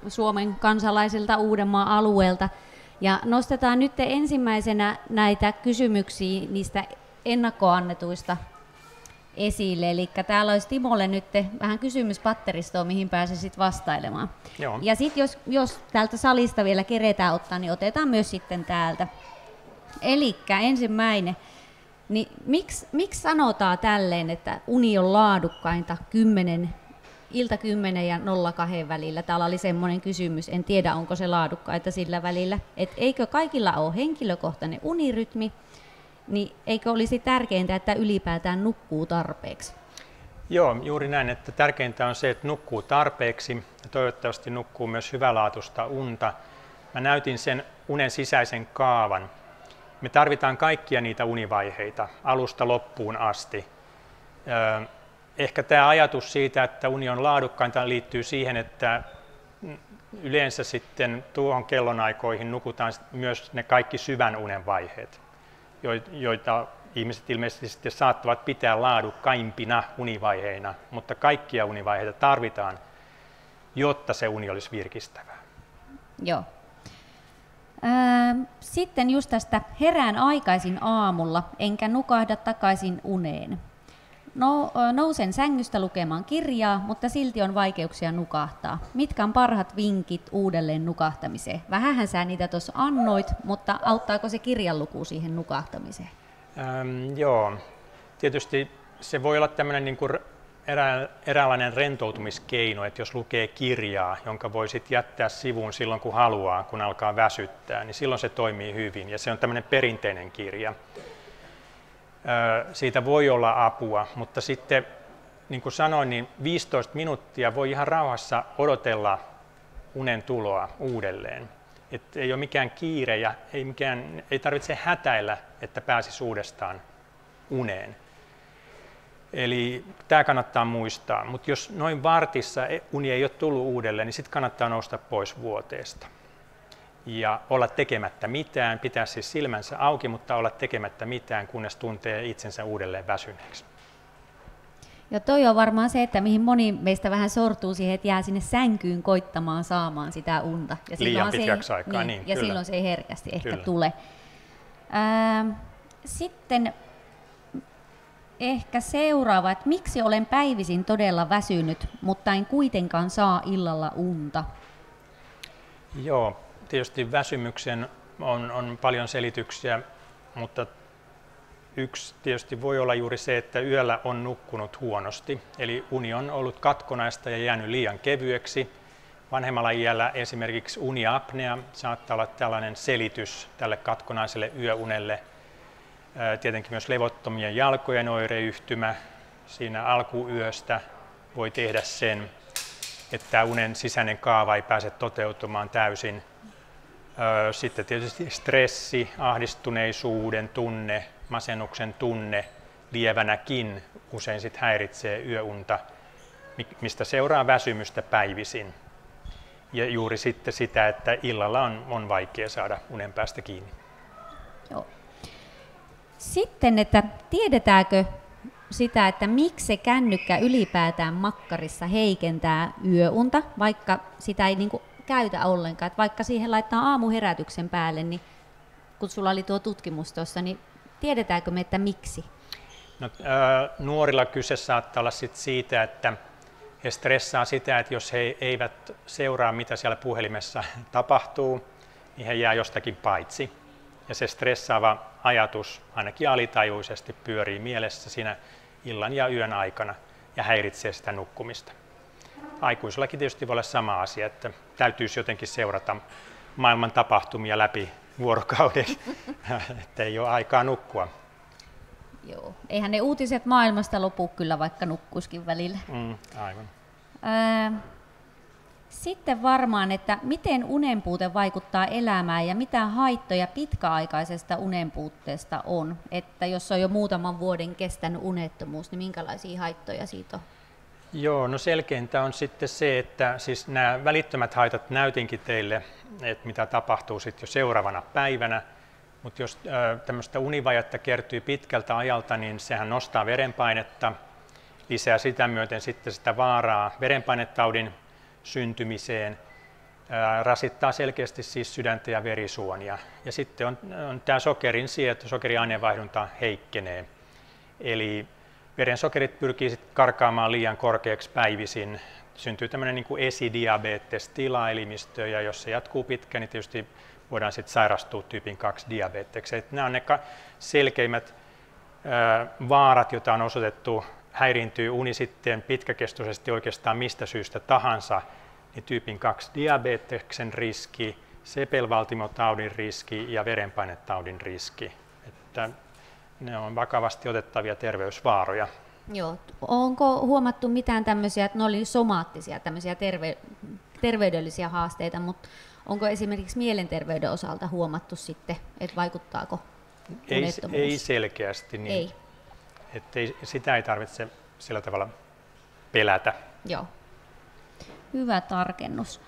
[SPEAKER 1] Suomen kansalaisilta Uudenmaan alueelta. Ja nostetaan nyt ensimmäisenä näitä kysymyksiä niistä ennakkoannetuista esille. Eli täällä olisi Timolle nyt vähän kysymyspatteristoa, mihin pääsisit vastailemaan.
[SPEAKER 2] Joo.
[SPEAKER 1] Ja sitten jos täältä salista vielä keretään ottaa, niin otetaan myös sitten täältä. Eli ensimmäinen, niin miksi sanotaan tälleen, että uni on laadukkainta ilta 10 ja 02 välillä? Täällä oli semmoinen kysymys, en tiedä onko se laadukkaita sillä välillä. Et eikö kaikilla ole henkilökohtainen unirytmi? niin eikö olisi tärkeintä, että ylipäätään nukkuu tarpeeksi?
[SPEAKER 2] Joo, juuri näin, että tärkeintä on se, että nukkuu tarpeeksi ja toivottavasti nukkuu myös hyvälaatuista unta. Mä näytin sen unen sisäisen kaavan. Me tarvitaan kaikkia niitä univaiheita alusta loppuun asti. Ehkä tämä ajatus siitä, että uni on laadukkainta, liittyy siihen, että yleensä sitten tuohon kellonaikoihin nukutaan myös ne kaikki syvän unen vaiheet, joita ihmiset ilmeisesti sitten saattavat pitää laadukkaimpina univaiheina, mutta kaikkia univaiheita tarvitaan, jotta se uni olisi virkistävää.
[SPEAKER 1] Joo. Sitten just tästä herään aikaisin aamulla, enkä nukahda takaisin uneen. Nousen sängystä lukemaan kirjaa, mutta silti on vaikeuksia nukahtaa. Mitkä on parhaat vinkit uudelleen nukahtamiseen? Vähänhän sä niitä tuossa annoit, mutta auttaako se kirjanluku siihen nukahtamiseen?
[SPEAKER 2] Joo, tietysti se voi olla tämmöinen niin kuin eräänlainen rentoutumiskeino, että jos lukee kirjaa, jonka voi sitten jättää sivuun silloin kun haluaa, kun alkaa väsyttää, niin silloin se toimii hyvin ja se on tämmöinen perinteinen kirja. Siitä voi olla apua, mutta sitten niin kuin sanoin, niin 15 minuuttia voi ihan rauhassa odotella unen tuloa uudelleen. Et ei ole mikään kiire ja ei tarvitse hätäillä, että pääsisi uudestaan uneen. Eli tämä kannattaa muistaa, mutta jos noin vartissa uni ei ole tullut uudelleen, niin sitten kannattaa nousta pois vuoteesta. Ja olla tekemättä mitään, pitää siis silmänsä auki, mutta olla tekemättä mitään, kunnes tuntee itsensä uudelleen väsyneeksi.
[SPEAKER 1] Ja toi on varmaan se, että mihin moni meistä vähän sortuu siihen, että jää sinne sänkyyn koittamaan saamaan sitä unta. Ja
[SPEAKER 2] liian pitkäksi aikaa, niin
[SPEAKER 1] ja
[SPEAKER 2] kyllä.
[SPEAKER 1] Silloin se ei herkästi ehkä
[SPEAKER 2] Kyllä.
[SPEAKER 1] tule. Sitten ehkä seuraava, että miksi olen päivisin todella väsynyt, mutta en kuitenkaan saa illalla unta?
[SPEAKER 2] Joo, tietysti väsymyksen on paljon selityksiä, mutta yksi tietysti voi olla juuri se, että yöllä on nukkunut huonosti, eli uni on ollut katkonaista ja jäänyt liian kevyeksi. Vanhemmalla iällä esimerkiksi uniapnea saattaa olla tällainen selitys tälle katkonaiselle yöunelle. Tietenkin myös levottomien jalkojen oireyhtymä siinä alkuyöstä voi tehdä sen, että tämä unen sisäinen kaava ei pääse toteutumaan täysin. Sitten tietysti stressi, ahdistuneisuuden tunne, masennuksen tunne lievänäkin usein sit häiritsee yöunta, mistä seuraa väsymystä päivisin. Ja juuri sitten sitä, että illalla on vaikea saada unen päästä kiinni.
[SPEAKER 1] Joo. Sitten, että tiedetäänkö sitä, että miksi se kännykkä ylipäätään makkarissa heikentää yöunta, vaikka sitä ei niinku käytä ollenkaan. Että vaikka siihen laittaa aamuherätyksen päälle, niin kun sulla oli tuo tutkimus tuossa, niin tiedetäänkö me, että miksi?
[SPEAKER 2] No, nuorilla kyse saattaa olla siitä, että he stressaa sitä, että jos he eivät seuraa, mitä siellä puhelimessa tapahtuu, niin he jää jostakin paitsi. Ja se stressaava ajatus ainakin alitajuisesti pyörii mielessä siinä illan ja yön aikana ja häiritsee sitä nukkumista. Aikuisellakin tietysti voi olla sama asia, että täytyisi jotenkin seurata maailman tapahtumia läpi vuorokauden, että ei ole aikaa nukkua.
[SPEAKER 1] Joo, eihän ne uutiset maailmasta lopu kyllä, vaikka nukkuisikin välillä.
[SPEAKER 2] Aivan.
[SPEAKER 1] Sitten varmaan, että miten unenpuute vaikuttaa elämään ja mitä haittoja pitkäaikaisesta unenpuutteesta on. Että jos on jo muutaman vuoden kestänyt unettomuus, niin minkälaisia haittoja siitä on?
[SPEAKER 2] Joo, no selkeintä on sitten se, että siis nämä välittömät haitat näytinkin teille, että mitä tapahtuu sitten jo seuraavana päivänä. Mutta jos tämmöistä univajetta kertyy pitkältä ajalta, niin sehän nostaa verenpainetta, lisää sitä myöten sitten sitä vaaraa verenpainetaudin syntymiseen, rasittaa selkeästi siis sydäntä ja verisuonia. Ja sitten on tämä sokerin sieto, sokeriaineenvaihdunta heikkenee. Eli verensokerit pyrkii sitten karkaamaan liian korkeaksi päivisin. Syntyy tämmöinen niin kuin esidiabetes-tila elimistöön, ja jos se jatkuu pitkään, niin tietysti voidaan sitten sairastua tyypin 2 diabetekseksi. Nämä on ne selkeimmät vaarat, joita on osoitettu. Häiriintyy uni sitten pitkäkestoisesti oikeastaan mistä syystä tahansa, niin tyypin 2 diabeteksen riski, sepelvaltimotaudin riski ja verenpainetaudin riski. Että ne on vakavasti otettavia terveysvaaroja.
[SPEAKER 1] Joo. Onko huomattu mitään tämmöisiä, että ne oli somaattisia tämmöisiä terveydellisiä haasteita, mutta onko esimerkiksi mielenterveyden osalta huomattu sitten, että vaikuttaako unettomuus?
[SPEAKER 2] Ei selkeästi, niin
[SPEAKER 1] ei.
[SPEAKER 2] Sitä ei tarvitse sillä tavalla pelätä.
[SPEAKER 1] Joo. Hyvä tarkennus.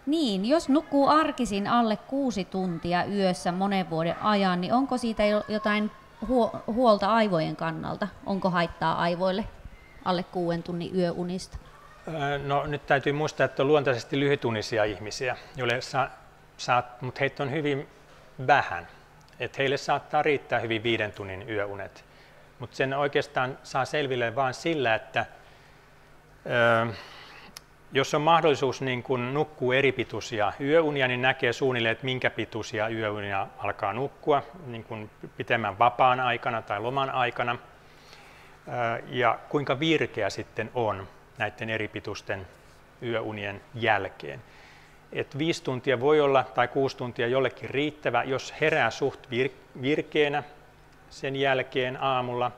[SPEAKER 1] Niin, jos nukkuu arkisin alle 6 tuntia yössä monen vuoden ajan, niin onko siitä jotain huolta aivojen kannalta? Onko haittaa aivoille alle 6 tunnin yöunista?
[SPEAKER 2] No nyt täytyy muistaa, että on luontaisesti lyhytunisia ihmisiä, joille mutta heitä on hyvin vähän. Että heille saattaa riittää hyvin 5 tunnin yöunet. Mutta sen oikeastaan saa selville vain sillä, että jos on mahdollisuus niin kun nukkuu eri pituisia yöunia, niin näkee suunnilleen, että minkä pituisia yöunia alkaa nukkua niin kun pitemmän vapaan aikana tai loman aikana. Ja kuinka virkeä sitten on näiden eri pituisten yöunien jälkeen. Et 5 tuntia voi olla tai 6 tuntia jollekin riittävä, jos herää suht virkeänä sen jälkeen aamulla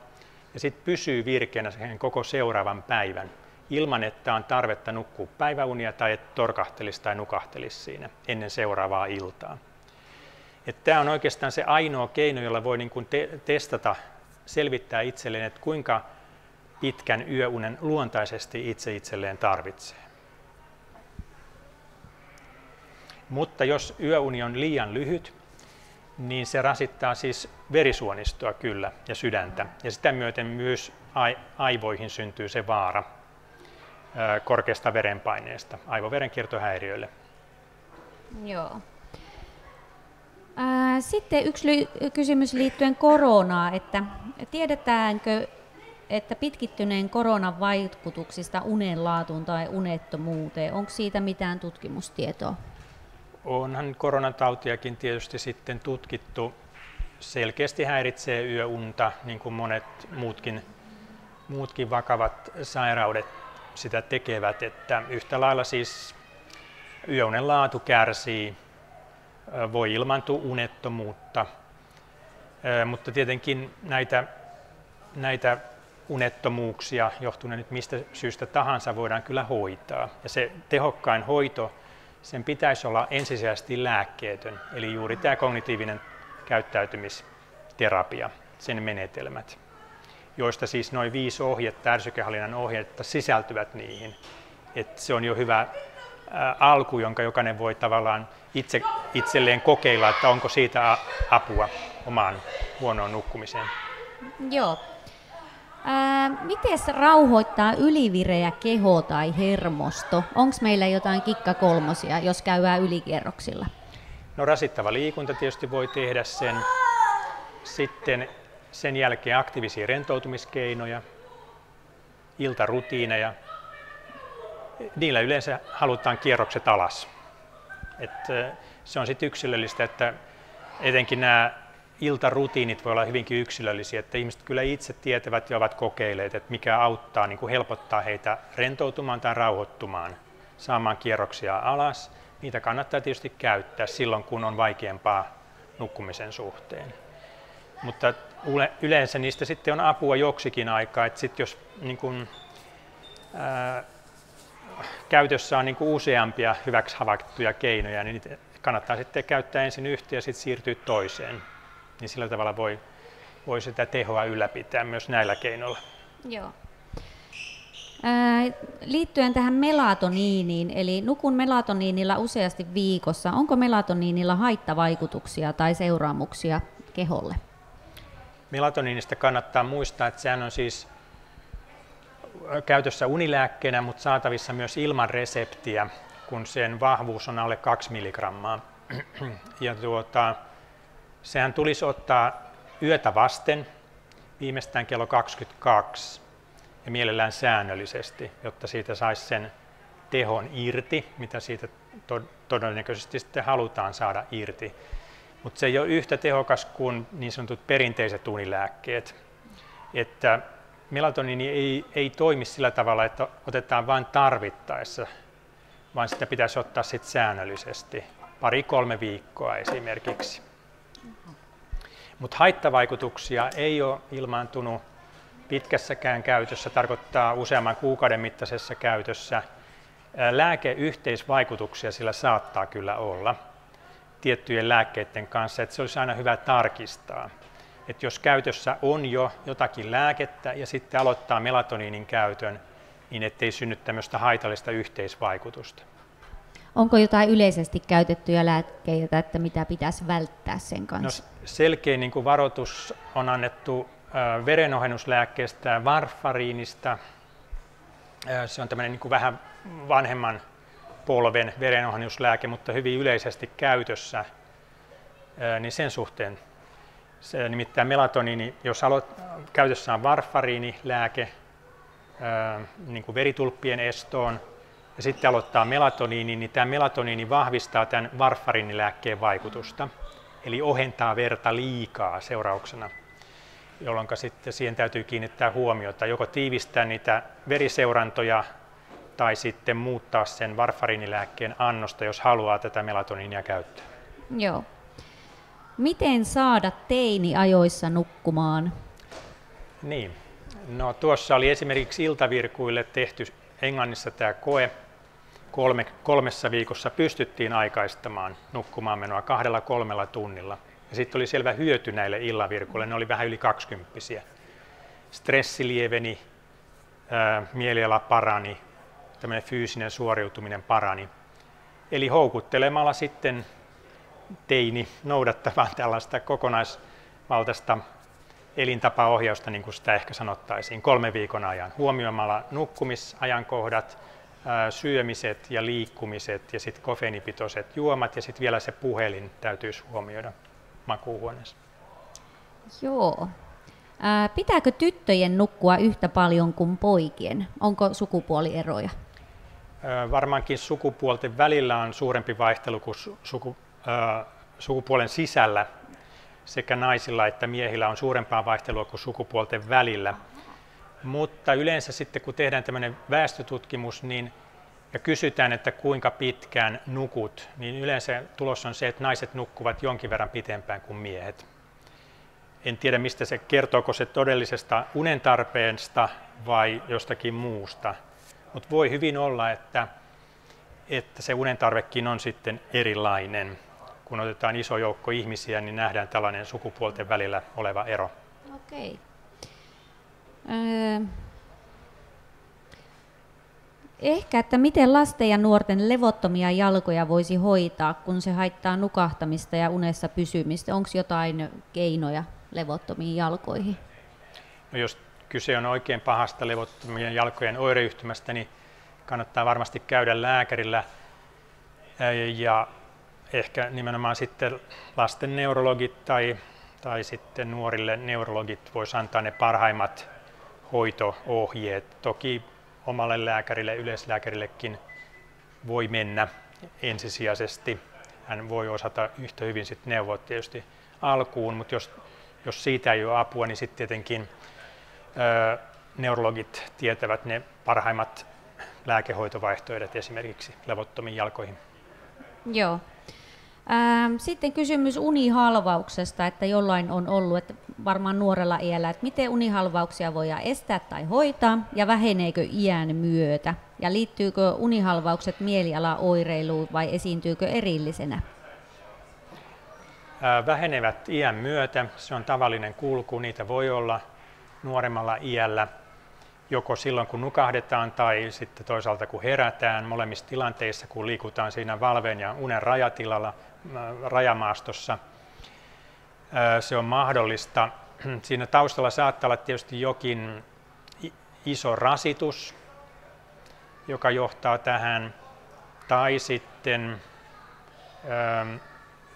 [SPEAKER 2] ja sitten pysyy virkeänä sen koko seuraavan päivän ilman, että on tarvetta nukkua päiväunia tai et torkahtelisi tai nukahtelisi siinä ennen seuraavaa iltaa. Tämä on oikeastaan se ainoa keino, jolla voi niin kuin testata, selvittää itselleen, että kuinka pitkän yöunen luontaisesti itselleen tarvitsee. Mutta jos yöuni on liian lyhyt, niin se rasittaa siis verisuonistoa kyllä ja sydäntä. Ja sitä myöten myös aivoihin syntyy se vaara korkeasta verenpaineesta, aivoverenkiertohäiriöille.
[SPEAKER 1] Joo. Sitten yksi kysymys liittyen koronaan, että tiedetäänkö, että pitkittyneen koronan vaikutuksista unen laatuun tai unettomuuteen, onko siitä mitään tutkimustietoa?
[SPEAKER 2] Onhan koronatautiakin tietysti sitten tutkittu. Selkeästi häiritsee yöunta, niin kuin monet muutkin vakavat sairaudet sitä tekevät, että yhtä lailla siis yöunen laatu kärsii, voi ilmaantua unettomuutta, mutta tietenkin näitä unettomuuksia, johtuneet nyt mistä syystä tahansa, voidaan kyllä hoitaa. Ja se tehokkain hoito, sen pitäisi olla ensisijaisesti lääkkeetön, eli juuri tämä kognitiivinen käyttäytymisterapia, sen menetelmät, joista siis noin 5 ohjetta, ärsykehallinnan ohjetta sisältyvät niihin. Et se on jo hyvä alku, jonka jokainen voi tavallaan itselleen kokeilla, että onko siitä apua omaan huonoon nukkumiseen.
[SPEAKER 1] Joo. Miten rauhoittaa ylivireä keho tai hermosto? Onko meillä jotain kikkakolmosia, jos käydään ylikierroksilla?
[SPEAKER 2] No rasittava liikunta tietysti voi tehdä sen. Sitten sen jälkeen aktiivisia rentoutumiskeinoja, iltarutiineja. Niillä yleensä halutaan kierrokset alas. Se on sitten yksilöllistä, että etenkin nämä iltarutiinit voi olla hyvinkin yksilöllisiä, että ihmiset kyllä itse tietävät ja ovat kokeilleet, että mikä auttaa, niin kuin helpottaa heitä rentoutumaan tai rauhoittumaan, saamaan kierroksia alas. Niitä kannattaa tietysti käyttää silloin, kun on vaikeampaa nukkumisen suhteen. Mutta yleensä niistä sitten on apua joksikin aikaa, että sitten jos niin kun, käytössä on niin kuin useampia hyväksi havaittuja keinoja, niin niitä kannattaa sitten käyttää ensin yhtä ja sitten siirtyä toiseen. Niin sillä tavalla voi sitä tehoa ylläpitää myös näillä keinoilla.
[SPEAKER 1] Joo. Liittyen tähän melatoniiniin, eli nukun melatoniinilla useasti viikossa, onko melatoniinilla haittavaikutuksia tai seuraamuksia keholle?
[SPEAKER 2] Melatoniinista kannattaa muistaa, että sehän on siis käytössä unilääkkeenä, mutta saatavissa myös ilman reseptiä, kun sen vahvuus on alle 2 milligrammaa. Ja sehän tulisi ottaa yötä vasten viimeistään kello 22 ja mielellään säännöllisesti, jotta siitä saisi sen tehon irti, mitä siitä todennäköisesti sitten halutaan saada irti. Mutta se ei ole yhtä tehokas kuin niin sanotut perinteiset unilääkkeet. Että melatoniini ei toimi sillä tavalla, että otetaan vain tarvittaessa, vaan sitä pitäisi ottaa sitten säännöllisesti, 2-3 viikkoa esimerkiksi. Mutta haittavaikutuksia ei ole ilmaantunut pitkässäkään käytössä, tarkoittaa useamman kuukauden mittaisessa käytössä. Lääkeyhteisvaikutuksia sillä saattaa kyllä olla tiettyjen lääkkeiden kanssa, että se olisi aina hyvä tarkistaa. Että jos käytössä on jo jotakin lääkettä ja sitten aloittaa melatoniinin käytön, niin ettei synny tämmöistä haitallista yhteisvaikutusta.
[SPEAKER 1] Onko jotain yleisesti käytettyjä lääkkeitä, että mitä pitäisi välttää sen kanssa?
[SPEAKER 2] No, selkein niin kuin varoitus on annettu verenohennuslääkkeestä varfariinista. Se on tämmöinen niin kuin vähän vanhemman polven verenohennuslääke, mutta hyvin yleisesti käytössä, niin sen suhteen. Se, nimittäin melatoniini, jos käytössä on varfariinilääke niin kuin veritulppien estoon, ja sitten aloittaa melatoniini, niin tämä melatoniini vahvistaa tämän varfariinilääkkeen vaikutusta, eli ohentaa verta liikaa seurauksena, jolloin sitten siihen täytyy kiinnittää huomiota, joko tiivistää niitä veriseurantoja tai sitten muuttaa sen varfariinilääkkeen annosta, jos haluaa tätä melatoniinia käyttää.
[SPEAKER 1] Joo. Miten saada teini ajoissa nukkumaan?
[SPEAKER 2] Niin. No, tuossa oli esimerkiksi iltavirkuille tehty Englannissa tämä koe. 3 viikossa pystyttiin aikaistamaan nukkumaan menoa 2-3 tunnilla. Ja sitten oli selvä hyöty näille illavirkuille, ne oli vähän yli 20-vuotiaita. Stressi lieveni, mieliala parani, tämmöinen fyysinen suoriutuminen parani. Eli houkuttelemalla sitten teini noudattamaan tällaista kokonaisvaltaista elintapaohjausta, niin kuin sitä ehkä sanottaisiin, 3 viikon ajan, huomioimalla nukkumisajankohdat, syömiset ja liikkumiset ja sitten kofeiinipitoiset juomat ja sitten vielä se puhelin täytyisi huomioida makuuhuoneessa.
[SPEAKER 1] Joo. Pitääkö tyttöjen nukkua yhtä paljon kuin poikien? Onko sukupuolieroja?
[SPEAKER 2] Varmaankin sukupuolten välillä on suurempi vaihtelu kuin sukupuolen sisällä. Sekä naisilla että miehillä on suurempaa vaihtelua kuin sukupuolten välillä. Mutta yleensä sitten kun tehdään tämmöinen väestötutkimus ja kysytään, että kuinka pitkään nukut, niin yleensä tulos on se, että naiset nukkuvat jonkin verran pitempään kuin miehet. En tiedä, mistä se kertooko se todellisesta unen tarpeesta vai jostakin muusta, mutta voi hyvin olla, että se unen tarvekin on sitten erilainen. Kun otetaan iso joukko ihmisiä, niin nähdään tällainen sukupuolten välillä oleva ero.
[SPEAKER 1] Okei. Ehkä, että miten lasten ja nuorten levottomia jalkoja voisi hoitaa, kun se haittaa nukahtamista ja unessa pysymistä? Onko jotain keinoja levottomiin jalkoihin?
[SPEAKER 2] No, jos kyse on oikein pahasta levottomien jalkojen oireyhtymästä, niin kannattaa varmasti käydä lääkärillä ja ehkä nimenomaan sitten lasten neurologit tai sitten nuorille neurologit voisi antaa ne parhaimmat hoito-ohjeet. Toki omalle lääkärille, yleislääkärillekin voi mennä ensisijaisesti. Hän voi osata yhtä hyvin sitten neuvoa tietysti alkuun, mutta jos siitä ei ole apua, niin sitten tietenkin neurologit tietävät ne parhaimmat lääkehoitovaihtoehdot esimerkiksi levottomiin jalkoihin.
[SPEAKER 1] Joo. Sitten kysymys unihalvauksesta, että jollain on ollut, että varmaan nuorella iällä, että miten unihalvauksia voidaan estää tai hoitaa ja väheneekö iän myötä ja liittyykö unihalvaukset mielialaoireiluun vai esiintyykö erillisenä?
[SPEAKER 2] Vähenevät iän myötä, se on tavallinen kulku, niitä voi olla nuoremmalla iällä joko silloin kun nukahdetaan tai sitten toisaalta kun herätään, molemmissa tilanteissa kun liikutaan siinä valveen ja unen rajatilalla, rajamaastossa. Se on mahdollista. Siinä taustalla saattaa olla tietysti jokin iso rasitus, joka johtaa tähän, tai sitten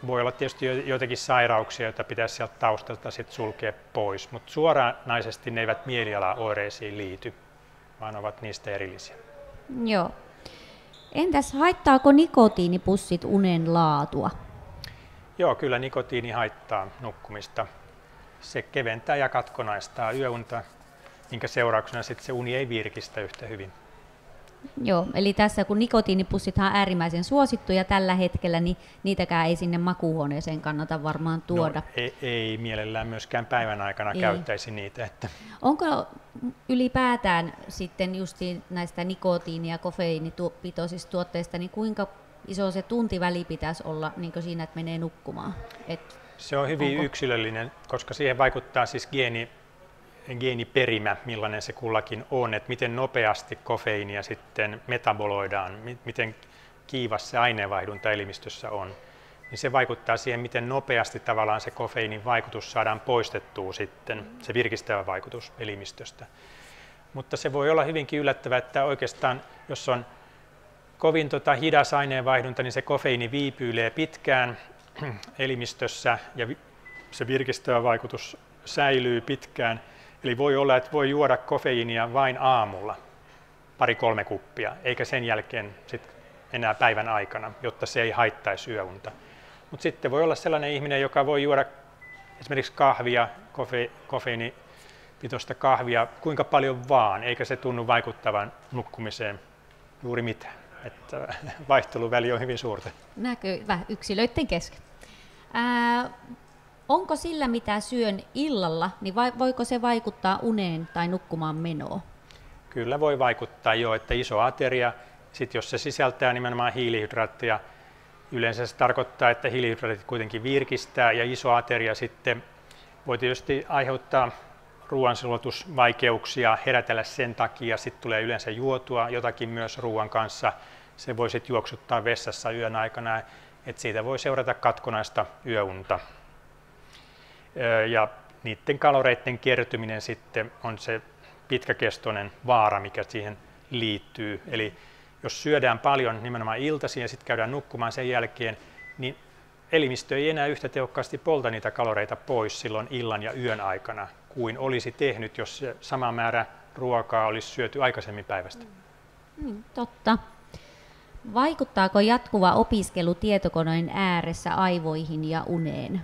[SPEAKER 2] voi olla tietysti joitakin sairauksia, joita pitäisi sieltä taustalta sitten sulkea pois, mutta suoranaisesti ne eivät mielialaoireisiin liity, vaan ovat niistä erillisiä.
[SPEAKER 1] Joo. Entäs haittaako nikotiinipussit unen laatua?
[SPEAKER 2] Joo, kyllä nikotiini haittaa nukkumista. Se keventää ja katkonaistaa yöunta, minkä seurauksena sitten se uni ei virkistä yhtä hyvin.
[SPEAKER 1] Joo, eli tässä kun nikotiinipussithan on äärimmäisen suosittuja tällä hetkellä, niin niitäkään ei sinne makuuhuoneeseen kannata varmaan tuoda.
[SPEAKER 2] No, ei mielellään myöskään päivän aikana käyttäisi niitä. Että.
[SPEAKER 1] Onko ylipäätään sitten justiin näistä nikotiini- ja kofeiinipitoisista tuotteista, niin kuinka iso se tuntiväli pitäisi olla niin siinä, että menee nukkumaan?
[SPEAKER 2] Se on hyvin yksilöllinen, koska siihen vaikuttaa siis geeniperimä, millainen se kullakin on, että miten nopeasti kofeiinia sitten metaboloidaan, miten kiivas se aineenvaihdunta elimistössä on. Niin se vaikuttaa siihen, miten nopeasti tavallaan se kofeiinin vaikutus saadaan poistettua sitten, se virkistävä vaikutus elimistöstä. Mutta se voi olla hyvinkin yllättävää, että oikeastaan jos on kovin hidas aineenvaihdunta, niin se kofeiini viipyilee pitkään elimistössä ja se virkistävä vaikutus säilyy pitkään. Eli voi olla, että voi juoda kofeiinia vain aamulla, 2-3 kuppia, eikä sen jälkeen sit enää päivän aikana, jotta se ei haittaisi yöunta. Mutta sitten voi olla sellainen ihminen, joka voi juoda esimerkiksi kahvia, kofeiinipitoista kahvia, kuinka paljon vaan, eikä se tunnu vaikuttavan nukkumiseen juuri mitään. Että vaihteluväli on hyvin suurta.
[SPEAKER 1] Näkyy vähän yksilöiden kesken. Onko sillä, mitä syön illalla, niin voiko se vaikuttaa uneen tai nukkumaan menoon?
[SPEAKER 2] Kyllä voi vaikuttaa jo, että iso ateria, sit jos se sisältää nimenomaan hiilihydraatteja, yleensä se tarkoittaa, että hiilihydraatit kuitenkin virkistää ja iso ateria sitten voi tietysti aiheuttaa ruoansulatusvaikeuksia, herätellä sen takia, sitten tulee yleensä juotua jotakin myös ruoan kanssa, se voi sitten juoksuttaa vessassa yön aikana, että siitä voi seurata katkonaista yöunta. Ja niiden kaloreiden kertyminen sitten on se pitkäkestoinen vaara, mikä siihen liittyy. Eli jos syödään paljon nimenomaan iltaisin ja sitten käydään nukkumaan sen jälkeen, niin elimistö ei enää yhtä tehokkaasti polta niitä kaloreita pois silloin illan ja yön aikana, kuin olisi tehnyt, jos se sama määrä ruokaa olisi syöty aikaisemmin päivästä.
[SPEAKER 1] Totta. Vaikuttaako jatkuva opiskelu tietokoneen ääressä aivoihin ja uneen?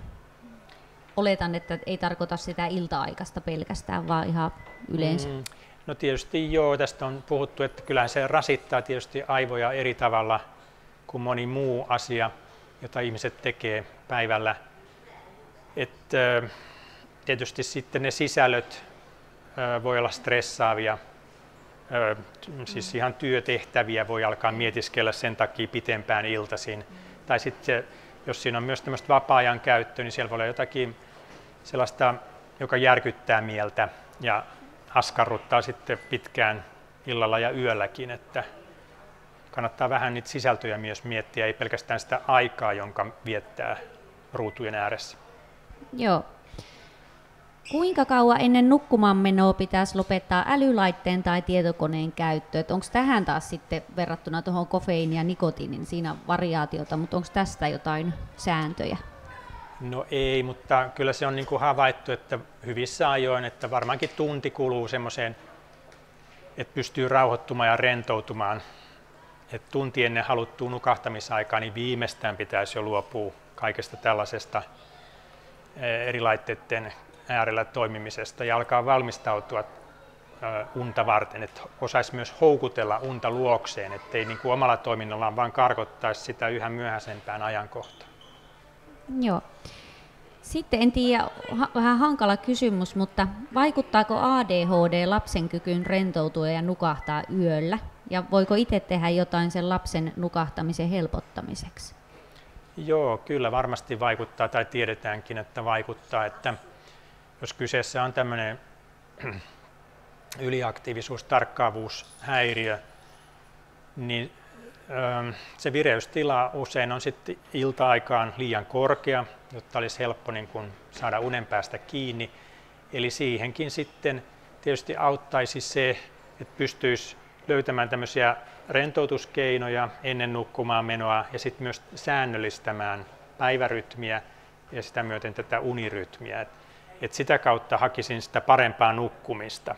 [SPEAKER 1] Oletan, että ei tarkoita sitä ilta-aikaista pelkästään, vaan ihan yleensä.
[SPEAKER 2] No tietysti joo, tästä on puhuttu, että kyllähän se rasittaa tietysti aivoja eri tavalla kuin moni muu asia, jota ihmiset tekee päivällä. Tietysti sitten ne sisällöt voi olla stressaavia, siis ihan työtehtäviä voi alkaa mietiskellä sen takia pitempään iltaisin. Tai sitten jos siinä on myös tämmöistä vapaa-ajan käyttöä, niin siellä voi olla jotakin sellaista, joka järkyttää mieltä ja askarruttaa sitten pitkään illalla ja yölläkin, että kannattaa vähän niitä sisältöjä myös miettiä, ei pelkästään sitä aikaa, jonka viettää ruutujen ääressä.
[SPEAKER 1] Joo. Kuinka kauan ennen nukkumaan menoa pitäisi lopettaa älylaitteen tai tietokoneen käyttö? Onko tähän taas sitten verrattuna tuohon kofeiinin ja nikotiinin siinä variaatiota, mutta onko tästä jotain sääntöjä?
[SPEAKER 2] No ei, mutta kyllä se on niin kuin havaittu, että hyvissä ajoin, että varmaankin tunti kuluu semmoiseen, että pystyy rauhoittumaan ja rentoutumaan. Että tunti ennen haluttua nukahtamisaikaa, niin viimeistään pitäisi jo luopua kaikesta tällaisesta eri laitteiden äärellä toimimisesta ja alkaa valmistautua unta varten, että osaisi myös houkutella unta luokseen, ettei niin kuin omalla toiminnallaan vaan karkottaisi sitä yhä myöhäisempään ajankohtaan.
[SPEAKER 1] Joo. Sitten en tiedä, vähän hankala kysymys, mutta vaikuttaako ADHD lapsen kykyyn rentoutua ja nukahtaa yöllä? Ja voiko itse tehdä jotain sen lapsen nukahtamisen helpottamiseksi?
[SPEAKER 2] Joo, kyllä varmasti vaikuttaa, tai tiedetäänkin, että vaikuttaa, että jos kyseessä on tämmöinen yliaktiivisuus, tarkkaavuushäiriö, niin se vireystila usein on sitten ilta-aikaan liian korkea, jotta olisi helppo niin kun saada unen päästä kiinni. Eli siihenkin sitten tietysti auttaisi se, että pystyisi löytämään tämmöisiä rentoutuskeinoja ennen nukkumaan menoa ja sitten myös säännöllistämään päivärytmiä ja sitä myöten tätä unirytmiä. Et sitä kautta hakisin sitä parempaa nukkumista.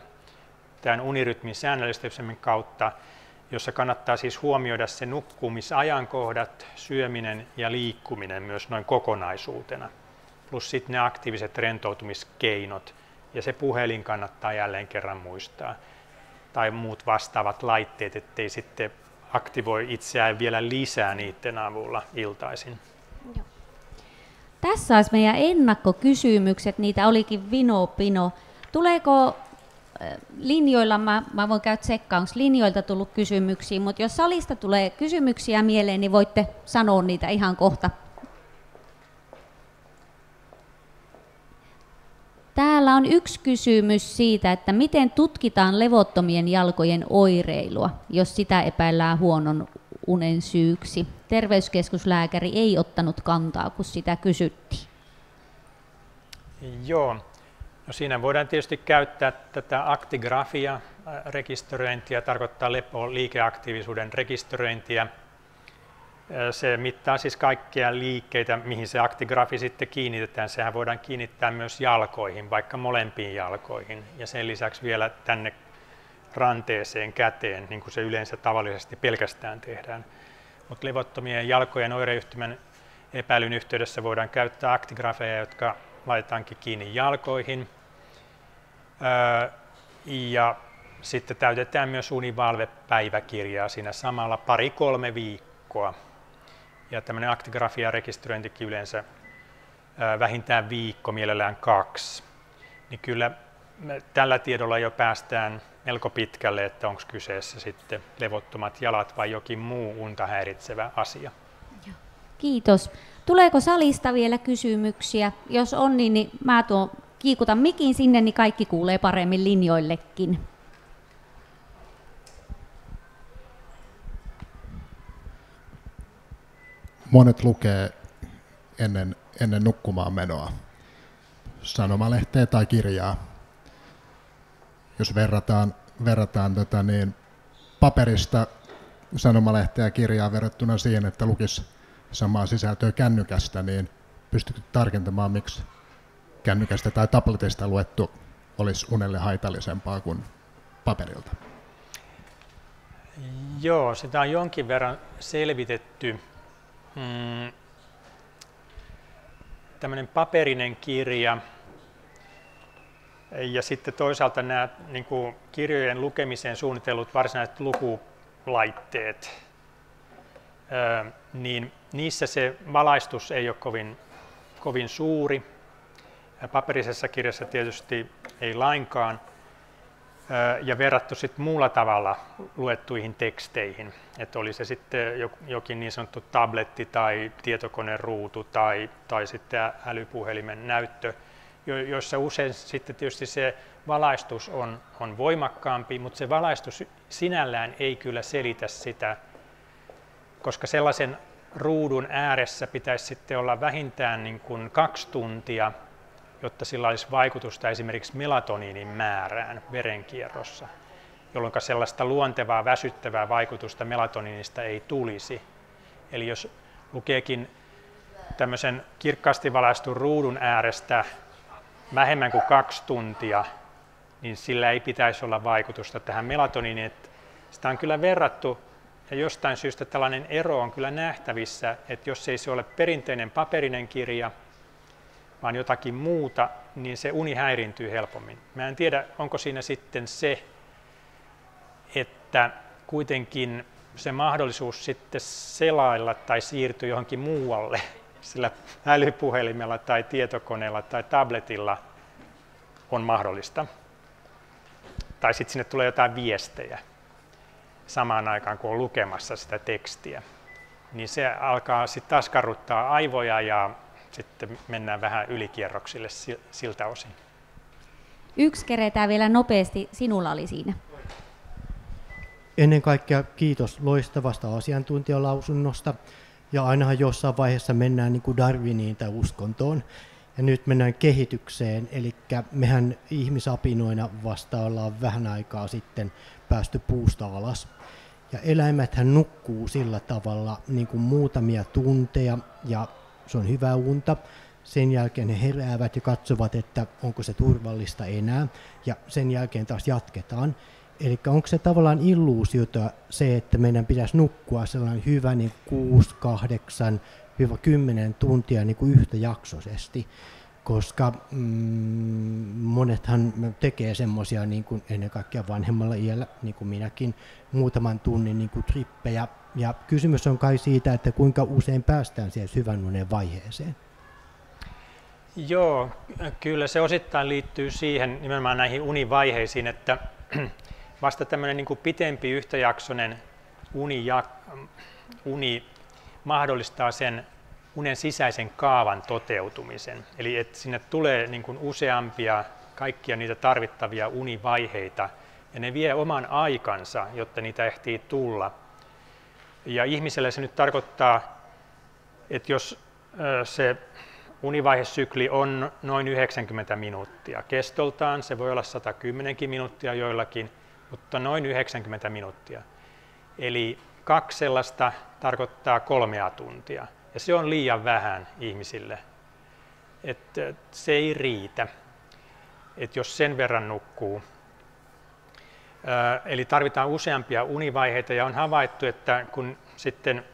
[SPEAKER 2] Tämän unirytmin säännöllistämisen kautta, jossa kannattaa siis huomioida se nukkumisajankohdat, syöminen ja liikkuminen myös noin kokonaisuutena. Plus sitten ne aktiiviset rentoutumiskeinot ja se puhelin kannattaa jälleen kerran muistaa. tai muut vastaavat laitteet, ettei sitten aktivoi itseään vielä lisää niiden avulla iltaisin.
[SPEAKER 1] Joo. Tässä olisi meidän ennakkokysymykset, niitä olikin vino pino. Tuleeko linjoilla, mä voin käydä tsekkaan, onko linjoilta tullut kysymyksiä, mutta jos salista tulee kysymyksiä mieleen, niin voitte sanoa niitä ihan kohta. Täällä on yksi kysymys siitä, että miten tutkitaan levottomien jalkojen oireilua, jos sitä epäillään huonon unen syyksi. Terveyskeskuslääkäri ei ottanut kantaa, kun sitä kysyttiin.
[SPEAKER 2] Joo, no siinä voidaan tietysti käyttää tätä aktigrafia-rekisteröintiä, tarkoittaa lepo-liikeaktiivisuuden rekisteröintiä. Se mittaa siis kaikkia liikkeitä, mihin se aktigrafi sitten kiinnitetään. Sehän voidaan kiinnittää myös jalkoihin, vaikka molempiin jalkoihin. Ja sen lisäksi vielä tänne ranteeseen, käteen, niin kuin se yleensä tavallisesti pelkästään tehdään. Mutta levottomien jalkojen oireyhtymän epäilyn yhteydessä voidaan käyttää aktigrafeja, jotka laitetaankin kiinni jalkoihin. Ja sitten täytetään myös univalvepäiväkirjaa siinä samalla 2-3 viikkoa. Ja tämmöinen aktigrafia-rekisteröintikin yleensä vähintään viikko, mielellään 2. Niin kyllä tällä tiedolla jo päästään melko pitkälle, että onko kyseessä sitten levottomat jalat vai jokin muu unta häiritsevä asia.
[SPEAKER 1] Kiitos. Tuleeko salista vielä kysymyksiä? Jos on, niin mä kiikutan mikin sinne, niin kaikki kuulee paremmin linjoillekin.
[SPEAKER 3] Monet lukee ennen nukkumaan menoa sanomalehteä tai kirjaa. Jos verrataan paperista sanomalehteä ja kirjaa verrattuna siihen, että lukisi samaa sisältöä kännykästä, niin pystytkö tarkentamaan, miksi kännykästä tai tabletista luettu olisi unelle haitallisempaa kuin paperilta?
[SPEAKER 2] Joo, sitä on jonkin verran selvitetty. Tämmöinen paperinen kirja ja sitten toisaalta nämä niin kuin kirjojen lukemiseen suunnitellut varsinaiset lukulaitteet, niin niissä se valaistus ei ole kovin suuri. Paperisessa kirjassa tietysti ei lainkaan. Ja verrattu sitten muulla tavalla luettuihin teksteihin, että oli se sitten jokin niin sanottu tabletti tai tietokoneruutu tai sitten älypuhelimen näyttö, joissa usein sitten tietysti se valaistus on voimakkaampi, mutta se valaistus sinällään ei kyllä selitä sitä, koska sellaisen ruudun ääressä pitäisi sitten olla vähintään niin kuin 2 tuntia, jotta sillä olisi vaikutusta esimerkiksi melatoniinin määrään verenkierrossa, jolloin sellaista luontevaa väsyttävää vaikutusta melatoniinista ei tulisi. Eli jos lukeekin tämmöisen kirkkaasti valaistun ruudun äärestä vähemmän kuin 2 tuntia, niin sillä ei pitäisi olla vaikutusta tähän melatoniiniin. Sitä on kyllä verrattu, ja jostain syystä tällainen ero on kyllä nähtävissä, että jos ei se ole perinteinen paperinen kirja, vaan jotakin muuta, niin se uni häiriintyy helpommin. Mä en tiedä, onko siinä sitten se, että kuitenkin se mahdollisuus sitten selailla tai siirtyä johonkin muualle sillä älypuhelimella tai tietokoneella tai tabletilla on mahdollista. Tai sitten sinne tulee jotain viestejä samaan aikaan, kun on lukemassa sitä tekstiä. Niin se alkaa sitten askarruttaa aivoja ja sitten mennään vähän ylikierroksille siltä osin.
[SPEAKER 1] Yksi keretään vielä nopeasti. Sinulla oli siinä.
[SPEAKER 4] Ennen kaikkea kiitos loistavasta asiantuntijalausunnosta. Ja ainahan jossain vaiheessa mennään niin kuin Darwiniin tai uskontoon. Ja nyt mennään kehitykseen. Eli mehän ihmisapinoina vasta ollaan vähän aikaa sitten päästy puusta alas. Ja eläimethän nukkuu sillä tavalla niin kuin muutamia tunteja ja se on hyvä unta. Sen jälkeen he heräävät ja katsovat, että onko se turvallista enää. Ja sen jälkeen taas jatketaan. Eli onko se tavallaan illuusiota se, että meidän pitäisi nukkua sellainen hyvä niin 6, 8, 10 tuntia niin kuin yhtäjaksoisesti. koska monethan tekee semmoisia niin kuin ennen kaikkea vanhemmalla iällä, niin kuin minäkin, muutaman tunnin niin kuin trippejä. Ja kysymys on kai siitä, että kuinka usein päästään siihen syvän unen vaiheeseen.
[SPEAKER 2] Joo, kyllä se osittain liittyy siihen nimenomaan näihin univaiheisiin, että vasta tämmöinen niin kuin pitempi yhtäjaksoinen uni mahdollistaa sen unen sisäisen kaavan toteutumisen. Eli että sinne tulee niin kuin useampia kaikkia niitä tarvittavia univaiheita, ja ne vie oman aikansa, jotta niitä ehtii tulla. Ja ihmiselle se nyt tarkoittaa, että jos se univaihesykli on noin 90 minuuttia kestoltaan, se voi olla 110 minuuttia joillakin, mutta noin 90 minuuttia. Eli 2 sellaista tarkoittaa 3 tuntia, ja se on liian vähän ihmisille. Että se ei riitä, että jos sen verran nukkuu. Eli tarvitaan useampia univaiheita, ja on havaittu, että kun sitten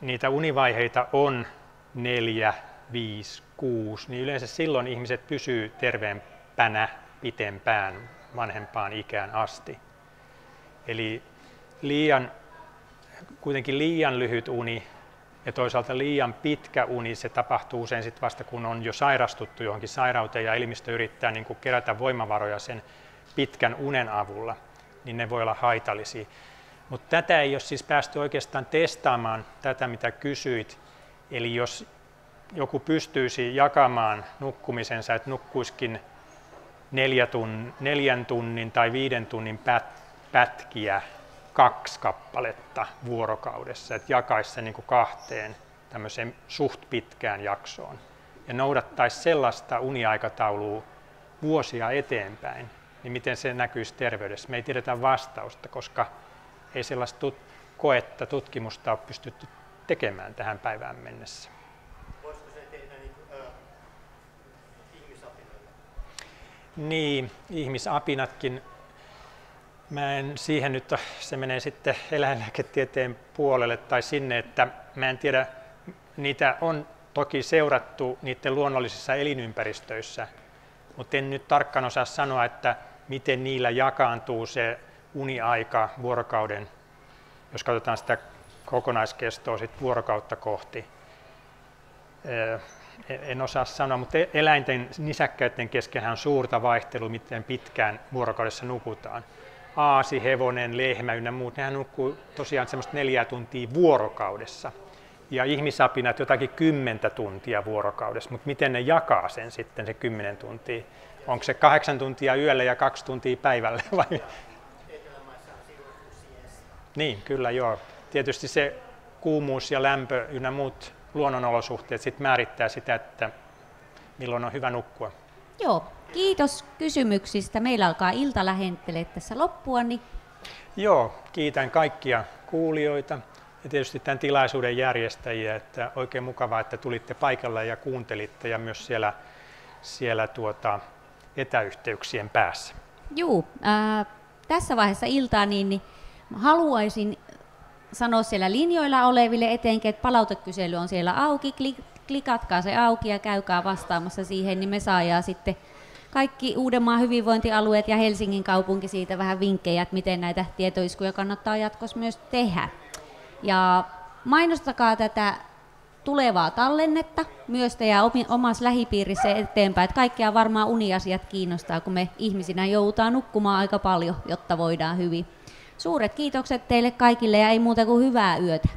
[SPEAKER 2] niitä univaiheita on 4, 5, 6, niin yleensä silloin ihmiset pysyy terveempänä pitempään vanhempaan ikään asti. Eli kuitenkin liian lyhyt uni ja toisaalta liian pitkä uni, se tapahtuu usein sit vasta kun on jo sairastuttu johonkin sairauteen ja elimistö yrittää niin kuin kerätä voimavaroja sen pitkän unen avulla, niin ne voi olla haitallisia. Mutta tätä ei ole siis päästy oikeastaan testaamaan, tätä mitä kysyit. Eli jos joku pystyisi jakamaan nukkumisensa, että nukkuisikin 4 tunnin tai 5 tunnin pätkiä 2 kappaletta vuorokaudessa, että jakaisi sen niin kuin 2 tämmöiseen suht pitkään jaksoon ja noudattaisi sellaista uniaikataulua vuosia eteenpäin, niin miten se näkyisi terveydessä? Me ei tiedetä vastausta, koska ei sellaista koetta, tutkimusta ole pystytty tekemään tähän päivään mennessä.
[SPEAKER 4] Voisiko se tehdä ihmisapinoille?
[SPEAKER 2] Niin, ihmisapinatkin. Mä en siihen nyt, se menee sitten eläinlääketieteen puolelle tai sinne, että mä en tiedä, niitä on toki seurattu niiden luonnollisissa elinympäristöissä, mutta en nyt tarkkaan osaa sanoa, että miten niillä jakaantuu se uniaika vuorokauden, jos katsotaan sitä kokonaiskestoa sit vuorokautta kohti. En osaa sanoa, mutta eläinten nisäkkäiden keskenhän on suurta vaihtelua, miten pitkään vuorokaudessa nukutaan. Aasi, hevonen, lehmä ynnä muut, nehän nukkuu tosiaan semmoista 4 tuntia vuorokaudessa. Ja ihmisapinat jotakin 10 tuntia vuorokaudessa, mutta miten ne jakaa sen sitten, se 10 tuntia? Onko se 8 tuntia yöllä ja 2 tuntia päivällä vai? Niin, kyllä joo. Tietysti se kuumuus ja lämpö ynnä muut luonnonolosuhteet sit määrittää sitä, että milloin on hyvä nukkua.
[SPEAKER 1] Joo, kiitos kysymyksistä. Meillä alkaa ilta lähentelee tässä loppua. Niin...
[SPEAKER 2] Joo, kiitän kaikkia kuulijoita ja tietysti tämän tilaisuuden järjestäjiä. Että oikein mukavaa, että tulitte paikalle ja kuuntelitte ja myös siellä etäyhteyksien päässä.
[SPEAKER 1] Juu, tässä vaiheessa iltaa niin haluaisin sanoa siellä linjoilla oleville etenkin, että palautekysely on siellä auki. Klikatkaa se auki ja käykää vastaamassa siihen, niin me saadaan sitten kaikki Uudenmaan hyvinvointialueet ja Helsingin kaupunki siitä vähän vinkkejä, että miten näitä tietoiskuja kannattaa jatkossa myös tehdä. Ja mainostakaa tätä tulevaa tallennetta myös teidän omassa lähipiirissä eteenpäin, että kaikkia varmaan uniasiat kiinnostaa, kun me ihmisinä joudutaan nukkumaan aika paljon, jotta voidaan hyvin. Suuret kiitokset teille kaikille ja ei muuta kuin hyvää yötä.